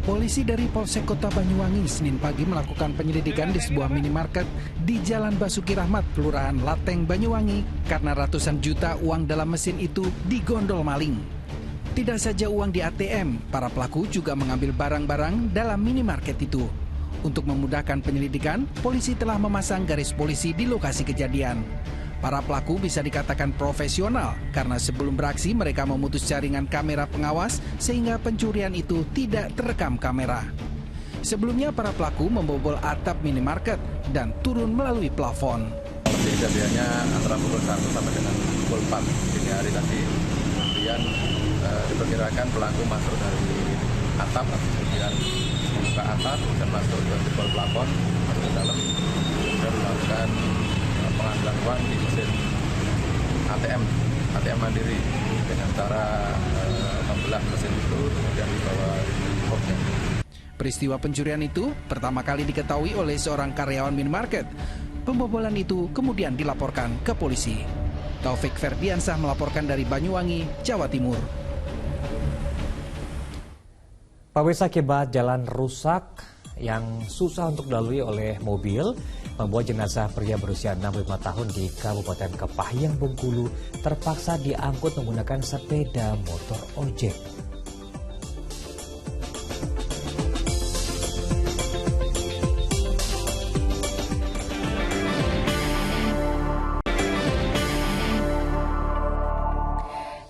Polisi dari Polsek Kota Banyuwangi Senin pagi melakukan penyelidikan di sebuah minimarket di Jalan Basuki Rahmat, Kelurahan Lateng, Banyuwangi karena ratusan juta uang dalam mesin itu digondol maling. Tidak saja uang di ATM, para pelaku juga mengambil barang-barang dalam minimarket itu. Untuk memudahkan penyelidikan, polisi telah memasang garis polisi di lokasi kejadian. Para pelaku bisa dikatakan profesional karena sebelum beraksi mereka memutus jaringan kamera pengawas sehingga pencurian itu tidak terekam kamera. Sebelumnya para pelaku membobol atap minimarket dan turun melalui plafon. Kejadiannya antara pukul 1 sampai dengan pukul 4 dini hari tadi. Kemudian diperkirakan pelaku masuk dari atap, kemudian membuka atap dan masuk ke jebol plafon, masuk ke dalam dan melakukan pengambilan uang di mesin ATM mandiri dengan cara membelah mesin itu kemudian dibawa boxnya. Peristiwa pencurian itu pertama kali diketahui oleh seorang karyawan minimarket. Pembobolan itu kemudian dilaporkan ke polisi. Taufik Ferdiansah melaporkan dari Banyuwangi, Jawa Timur. Pemirsa, akibat jalan rusak yang susah untuk dilalui oleh mobil membuat jenazah pria berusia 65 tahun di Kabupaten Kepahyang, Bengkulu terpaksa diangkut menggunakan sepeda motor ojek.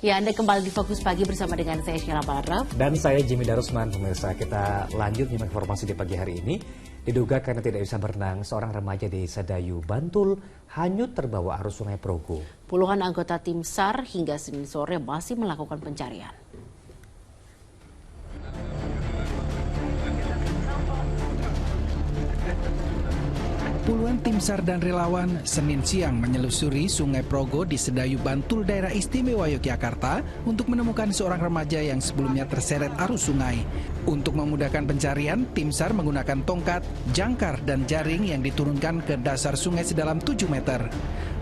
Ya, Anda kembali di Fokus Pagi bersama dengan saya Sheila Baraf. Dan saya Jimmy Darusman. Pemirsa, kita lanjut nyimak informasi di pagi hari ini. Diduga karena tidak bisa berenang, seorang remaja di Sedayu, Bantul hanyut terbawa arus Sungai Progo. Puluhan anggota tim SAR hingga Senin sore masih melakukan pencarian. Puluhan tim SAR dan relawan Senin siang menyelusuri Sungai Progo di Sedayu, Bantul, Daerah Istimewa Yogyakarta untuk menemukan seorang remaja yang sebelumnya terseret arus sungai. Untuk memudahkan pencarian, tim SAR menggunakan tongkat, jangkar, dan jaring yang diturunkan ke dasar sungai sedalam 7 meter.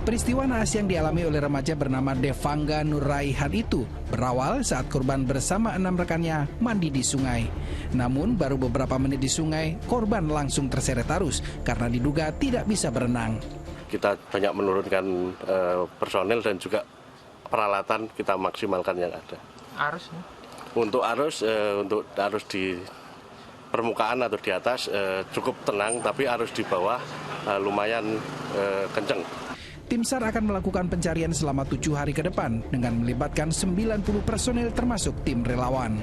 Peristiwa naas yang dialami oleh remaja bernama Devangga Nurraihan itu berawal saat korban bersama 6 rekannya mandi di sungai. Namun baru beberapa menit di sungai, korban langsung terseret arus karena diduga tidak bisa berenang. kita banyak menurunkan personel dan juga peralatan kita maksimalkan yang ada. Arus? Untuk arus di permukaan atau di atas cukup tenang, tapi arus di bawah lumayan kenceng. Tim SAR akan melakukan pencarian selama 7 hari ke depan dengan melibatkan 90 personel termasuk tim relawan.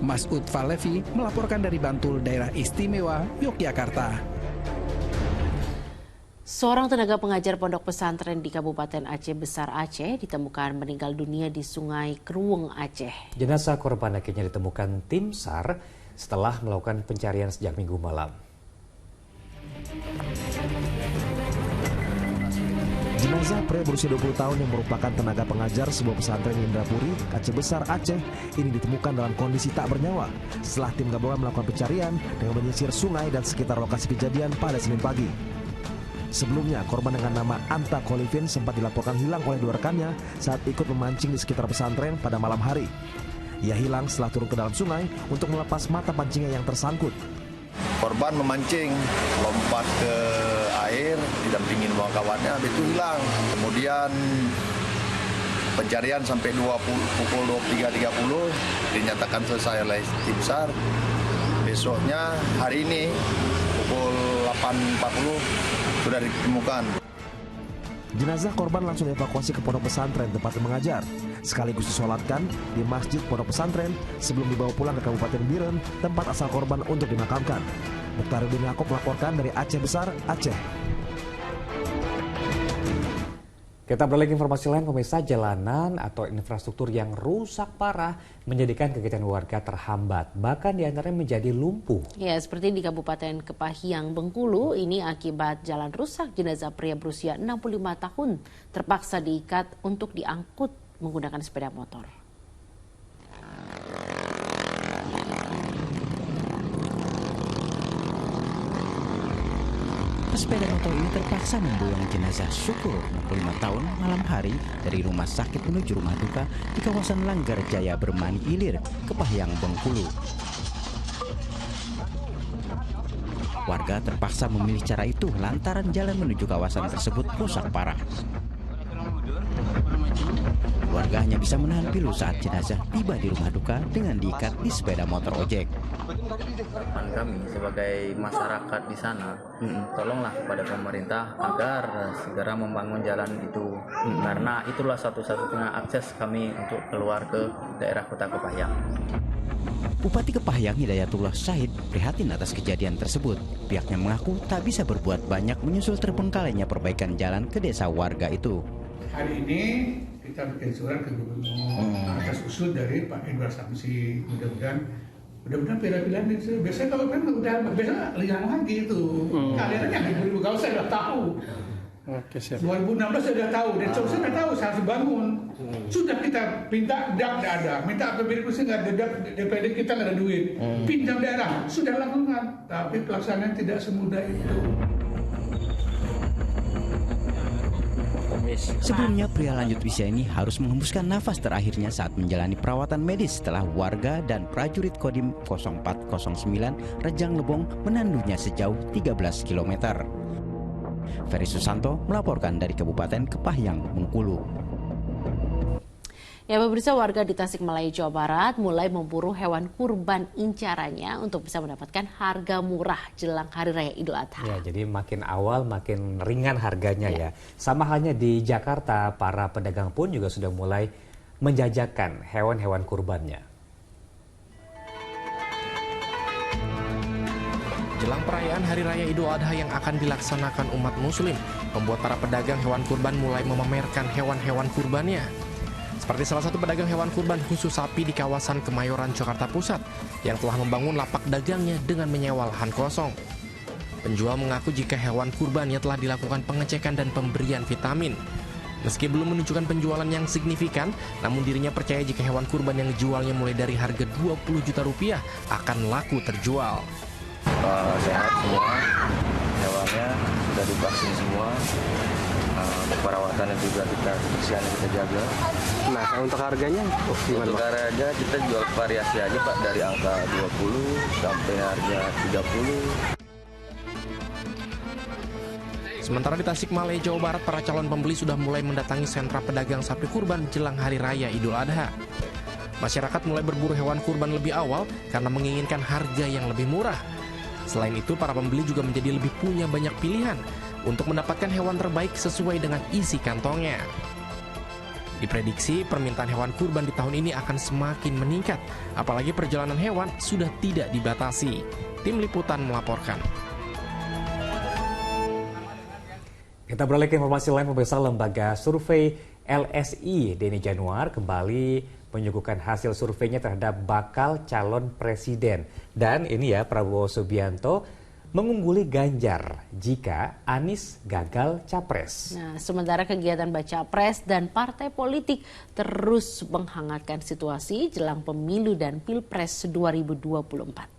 Masud Falevi melaporkan dari Bantul, Daerah Istimewa, Yogyakarta. Seorang tenaga pengajar pondok pesantren di Kabupaten Aceh Besar Aceh ditemukan meninggal dunia di Sungai Keruweng Aceh. Jenazah korban akhirnya ditemukan tim SAR setelah melakukan pencarian sejak Minggu malam. Jenazah pria berusia 20 tahun yang merupakan tenaga pengajar sebuah pesantren di Indrapuri, Aceh Besar, Aceh, ini ditemukan dalam kondisi tak bernyawa setelah tim gabungan melakukan pencarian dengan menyisir sungai dan sekitar lokasi kejadian pada Senin pagi. Sebelumnya, korban dengan nama Anta Kolivin sempat dilaporkan hilang oleh 2 rekannya saat ikut memancing di sekitar pesantren pada malam hari. Ia hilang setelah turun ke dalam sungai untuk melepas mata pancingnya yang tersangkut. Korban memancing, lompat ke air, didampingin kawannya, habis itu hilang. Kemudian pencarian sampai pukul 23.30 dinyatakan selesai oleh tim SAR. Besoknya hari ini pukul 8.40 sudah ditemukan. Jenazah korban langsung dievakuasi ke pondok pesantren tempat mengajar, sekaligus disolatkan di masjid pondok pesantren sebelum dibawa pulang ke Kabupaten Biren, tempat asal korban untuk dimakamkan. Mukhtaruddin Yaakob melaporkan dari Aceh Besar, Aceh. Kita beralih ke informasi lain, pemirsa. Jalanan atau infrastruktur yang rusak parah menjadikan kegiatan warga terhambat, bahkan diantaranya menjadi lumpuh. Ya, seperti di Kabupaten Kepahyang, Bengkulu, ini akibat jalan rusak. Jenazah pria berusia 65 tahun terpaksa diikat untuk diangkut menggunakan sepeda motor. Pesepeda motor ini terpaksa membuang jenazah Syukur, 65 tahun, malam hari dari rumah sakit menuju rumah duka di kawasan Langgar Jaya Bermani Ilir, Kepahyang, Bengkulu. Warga terpaksa memilih cara itu lantaran jalan menuju kawasan tersebut rusak parah. Warga hanya bisa menahan pilu saat jenazah tiba di rumah duka dengan diikat di sepeda motor ojek. Kami sebagai masyarakat di sana, tolonglah kepada pemerintah agar segera membangun jalan itu, karena itulah satu-satunya akses kami untuk keluar ke daerah kota Kepahyang. Bupati Kepahyang Hidayatullah Syahid prihatin atas kejadian tersebut. Pihaknya mengaku tak bisa berbuat banyak menyusul terbengkalainya perbaikan jalan ke desa warga itu. Hari ini kita bikin surat ke Gubernur atas usul dari Pak Edward Samsi. Mudah-mudahan pilihan itu. Biasanya kalau memang udah biasa lihat lagi itu. Kalian aja 2000 kalau saya udah tahu. Oke, siap. 2016 saya udah tahu, dan saya udah tahu saya harus bangun. Sudah kita pinta dak tidak ada, minta APBD pusat nggak ada, DPD kita nggak ada duit. Pinjam daerah sudah lakukan, tapi pelaksanaan tidak semudah itu. Sebelumnya, pria lanjut usia ini harus menghembuskan nafas terakhirnya saat menjalani perawatan medis setelah warga dan prajurit Kodim 0409 Rejang Lebong menandunya sejauh 13 km. Ferry Susanto melaporkan dari Kabupaten Kepahyang, Bengkulu. Ya, pemirsa, warga di Tasikmalaya, Jawa Barat mulai memburu hewan kurban incarannya untuk bisa mendapatkan harga murah jelang Hari Raya Idul Adha. Ya, jadi makin awal makin ringan harganya ya. Sama halnya di Jakarta, para pedagang pun juga sudah mulai menjajakan hewan-hewan kurbannya. Jelang perayaan Hari Raya Idul Adha yang akan dilaksanakan umat muslim, membuat para pedagang hewan kurban mulai memamerkan hewan-hewan kurbannya. Seperti salah satu pedagang hewan kurban khusus sapi di kawasan Kemayoran, Jakarta Pusat, yang telah membangun lapak dagangnya dengan menyewa lahan kosong. Penjual mengaku jika hewan kurbannya telah dilakukan pengecekan dan pemberian vitamin. Meski belum menunjukkan penjualan yang signifikan, namun dirinya percaya jika hewan kurban yang dijualnya mulai dari harga 20 juta rupiah akan laku terjual. Sehat semua, hewannya sudah divaksin semua, perawatannya juga kebersihannya kita jaga. Nah, untuk harganya gimana? Untuk harga kita jual variasi aja Pak, dari angka 20 sampai harga 30. Sementara di Tasikmalaya, Jawa Barat, para calon pembeli sudah mulai mendatangi sentra pedagang sapi kurban jelang Hari Raya Idul Adha. Masyarakat mulai berburu hewan kurban lebih awal karena menginginkan harga yang lebih murah. Selain itu, para pembeli juga menjadi lebih punya banyak pilihan untuk mendapatkan hewan terbaik sesuai dengan isi kantongnya. Diprediksi permintaan hewan kurban di tahun ini akan semakin meningkat, apalagi perjalanan hewan sudah tidak dibatasi. Tim Liputan melaporkan. Kita beralih ke informasi lain, pemirsa. Lembaga survei LSI Denny Januar kembali menyuguhkan hasil surveinya terhadap bakal calon presiden. Dan ini ya, Prabowo Subianto mengungguli Ganjar jika Anies gagal capres. Nah, sementara kegiatan baca pres dan partai politik terus menghangatkan situasi jelang pemilu dan Pilpres 2024.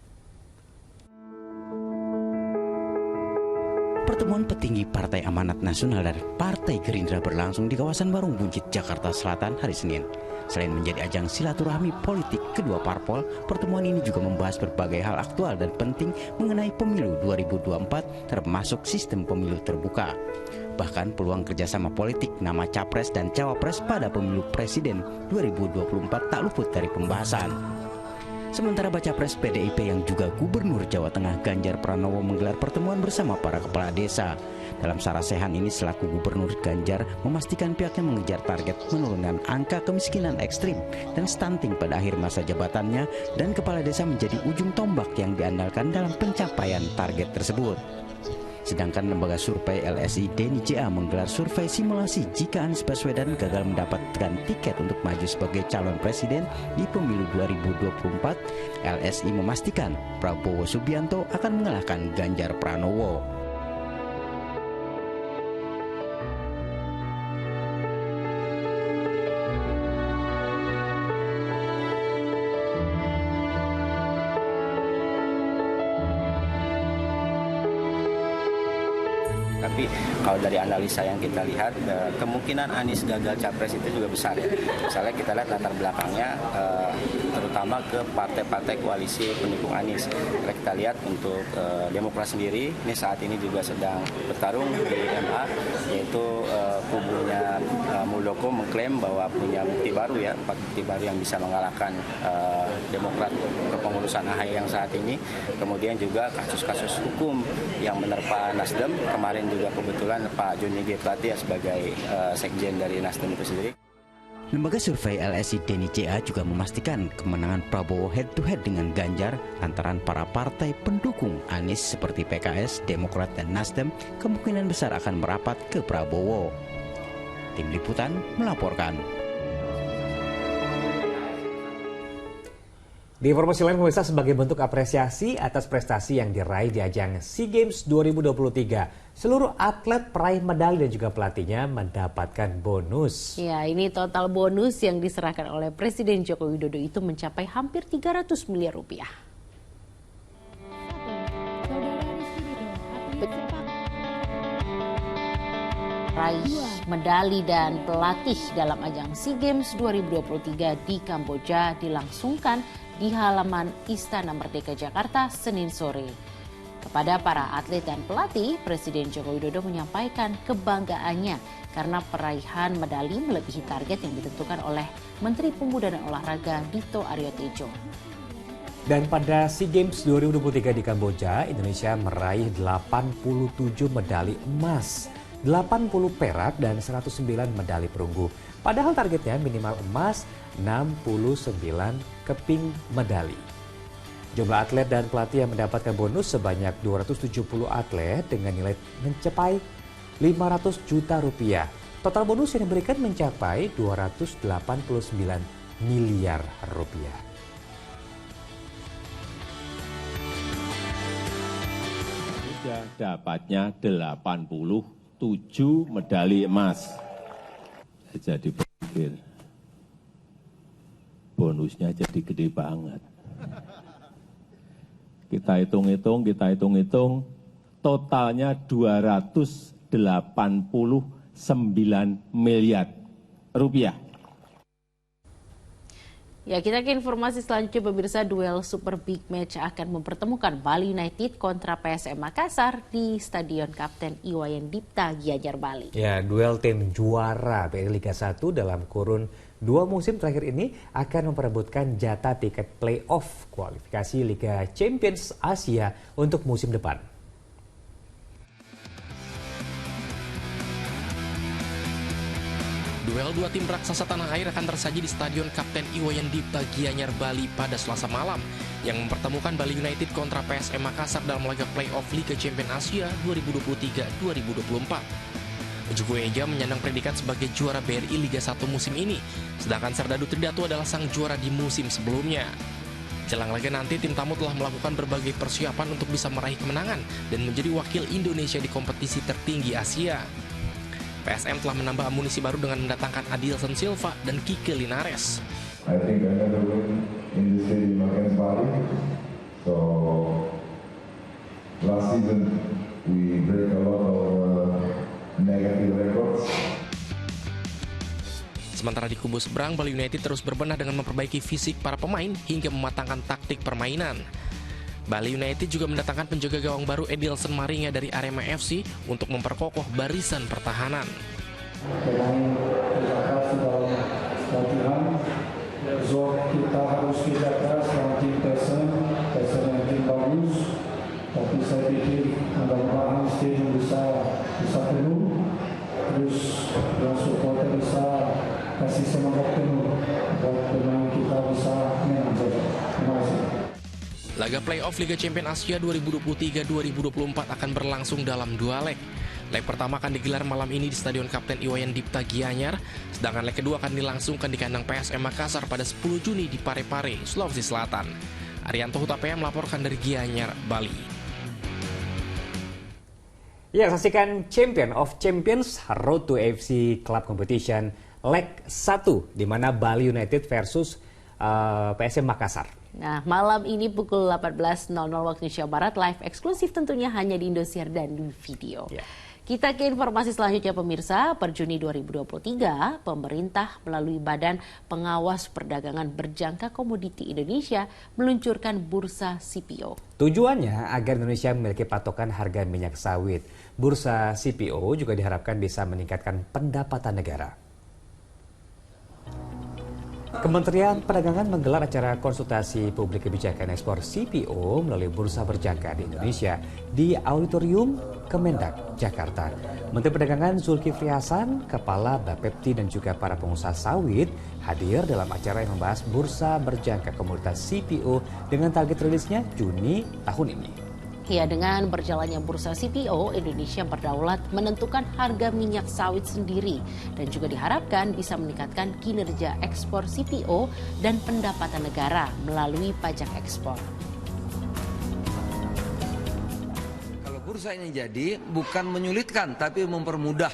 Pertemuan petinggi Partai Amanat Nasional dan Partai Gerindra berlangsung di kawasan Warung Buncit, Jakarta Selatan hari Senin. Selain menjadi ajang silaturahmi politik kedua parpol, pertemuan ini juga membahas berbagai hal aktual dan penting mengenai pemilu 2024, termasuk sistem pemilu terbuka. Bahkan peluang kerjasama politik nama capres dan cawapres pada pemilu presiden 2024 tak luput dari pembahasan. Sementara baca pres PDIP yang juga Gubernur Jawa Tengah Ganjar Pranowo menggelar pertemuan bersama para kepala desa. Dalam sarasehan ini, selaku Gubernur, Ganjar memastikan pihaknya mengejar target menurunkan angka kemiskinan ekstrim dan stunting pada akhir masa jabatannya, dan kepala desa menjadi ujung tombak yang diandalkan dalam pencapaian target tersebut. Sedangkan lembaga survei LSI Denny JA menggelar survei simulasi jika Anies Baswedan gagal mendapatkan tiket untuk maju sebagai calon presiden di pemilu 2024. LSI memastikan Prabowo Subianto akan mengalahkan Ganjar Pranowo. Tapi kalau dari analisa yang kita lihat, kemungkinan Anies gagal capres itu juga besar ya. Misalnya kita lihat latar belakangnya, terutama ke partai-partai koalisi pendukung Anies. Kalau kita lihat untuk Demokrat sendiri, ini saat ini juga sedang bertarung di MA, yaitu kubunya Muldoko mengklaim bahwa punya bukti baru ya, bukti baru yang bisa mengalahkan Demokrat ke pengurusan AHY yang saat ini. Kemudian juga kasus-kasus hukum yang menerpa Nasdem, kemarin juga kebetulan Pak Joni G. Plate ya sebagai sekjen dari Nasdem itu sendiri. Lembaga survei LSI Denny JA juga memastikan kemenangan Prabowo head-to-head dengan Ganjar lantaran para partai pendukung Anies seperti PKS, Demokrat, dan Nasdem kemungkinan besar akan merapat ke Prabowo. Tim Liputan melaporkan. Di informasi lain, pemirsa, sebagai bentuk apresiasi atas prestasi yang diraih di ajang SEA Games 2023, seluruh atlet peraih medali dan juga pelatihnya mendapatkan bonus. Ya, ini total bonus yang diserahkan oleh Presiden Joko Widodo itu mencapai hampir 300 miliar rupiah. Raih medali dan pelatih dalam ajang SEA Games 2023 di Kamboja dilangsungkan di halaman Istana Merdeka Jakarta Senin sore. Kepada para atlet dan pelatih, Presiden Joko Widodo menyampaikan kebanggaannya karena peraihan medali melebihi target yang ditentukan oleh Menteri Pemuda dan Olahraga Dito Aryo Tejo. Dan pada SEA Games 2023 di Kamboja, Indonesia meraih 87 medali emas, 80 perak, dan 109 medali perunggu. Padahal targetnya minimal emas, 69 keping medali. Jumlah atlet dan pelatih yang mendapatkan bonus sebanyak 270 atlet dengan nilai mencapai 500 juta rupiah. Total bonus yang diberikan mencapai 289 miliar rupiah. Sudah dapatnya 87 medali emas. Jadi pikir bonusnya jadi gede banget. Kita hitung-hitung, totalnya 289 miliar rupiah. Ya, kita ke informasi selanjutnya pemirsa. Duel Super Big Match akan mempertemukan Bali United kontra PSM Makassar di Stadion Kapten Iwayan Dipta, Gianyar, Bali. Ya, duel tim juara Liga 1 dalam kurun 2 musim terakhir ini akan memperebutkan jatah tiket play-off kualifikasi Liga Champions Asia untuk musim depan. Duel dua tim raksasa tanah air akan tersaji di Stadion Kapten Iwayan Dipta, Gianyar, Bali pada Selasa malam yang mempertemukan Bali United kontra PSM Makassar dalam laga play-off Liga Champions Asia 2023-2024. Juku Eja menyandang predikat sebagai juara BRI Liga 1 musim ini, sedangkan Serdadu Tridatu adalah sang juara di musim sebelumnya. Jelang laga nanti, tim tamu telah melakukan berbagai persiapan untuk bisa meraih kemenangan dan menjadi wakil Indonesia di kompetisi tertinggi Asia. PSM telah menambah amunisi baru dengan mendatangkan Adilson Silva dan Kike Linares. I think another win in the stadium against Bali. So last season we break a lot of negative records. Sementara di kubu seberang, Bali United terus berbenah dengan memperbaiki fisik para pemain hingga mematangkan taktik permainan. Bali United juga mendatangkan penjaga gawang baru Edilson Maringa dari Arema FC untuk memperkokoh barisan pertahanan. Pemain kerja keras dalam latihan, kita harus kerja keras dalam tim PSM yang tim bagus, tapi saya pikir mudah-mudahan stadium bisa penuh, terus dan supporter bisa kasih semangat penuh buat pemain kita bisa menang. Terima kasih. Laga play-off Liga Champions Asia 2023-2024 akan berlangsung dalam 2 leg. Leg pertama akan digelar malam ini di Stadion Kapten Iwayan Dipta, Gianyar, sedangkan leg kedua akan dilangsungkan di kandang PSM Makassar pada 10 Juni di Parepare, Sulawesi Selatan. Arianto Hutapea melaporkan dari Gianyar, Bali. Ya, saksikan Champion of Champions Road to AFC Club Competition leg 1 di mana Bali United versus PSM Makassar. Nah, malam ini pukul 18.00 waktu Indonesia Barat, live eksklusif tentunya hanya di Indosiar dan di video. Yeah. Kita ke informasi selanjutnya pemirsa. Per Juni 2023, pemerintah melalui Badan Pengawas Perdagangan Berjangka Komoditi Indonesia meluncurkan Bursa CPO. Tujuannya agar Indonesia memiliki patokan harga minyak sawit. Bursa CPO juga diharapkan bisa meningkatkan pendapatan negara. Kementerian Perdagangan menggelar acara konsultasi publik kebijakan ekspor CPO melalui Bursa Berjangka di Indonesia di Auditorium Kemendak, Jakarta. Menteri Perdagangan Zulkifli Hasan, Kepala Bapepti dan juga para pengusaha sawit hadir dalam acara yang membahas Bursa Berjangka Komoditas CPO dengan target rilisnya Juni tahun ini. Ya, dengan berjalannya bursa CPO, Indonesia berdaulat menentukan harga minyak sawit sendiri dan juga diharapkan bisa meningkatkan kinerja ekspor CPO dan pendapatan negara melalui pajak ekspor. Kalau bursa ini jadi bukan menyulitkan tapi mempermudah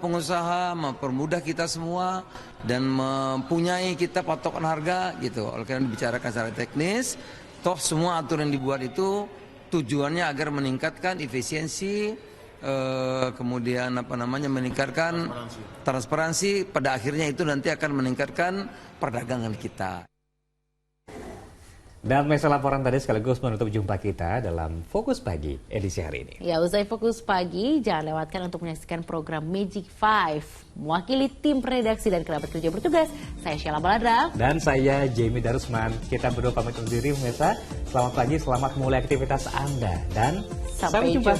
pengusaha, mempermudah kita semua dan mempunyai kita patokan harga gitu. Oleh karena dibicarakan secara teknis, toh semua aturan yang dibuat itu tujuannya agar meningkatkan efisiensi, kemudian meningkatkan transparansi, pada akhirnya itu nanti akan meningkatkan perdagangan kita. Dan masalah laporan tadi sekaligus menutup jumpa kita dalam Fokus Pagi edisi hari ini. Ya, usai Fokus Pagi, jangan lewatkan untuk menyaksikan program Magic 5. Mewakili tim redaksi dan kerabat kerja bertugas, saya Sheila Baladra. Dan saya Jamie Darusman. Kita berdua pamit undur diri pemirsa. Selamat pagi, selamat mulai aktivitas Anda. Dan sampai jumpa.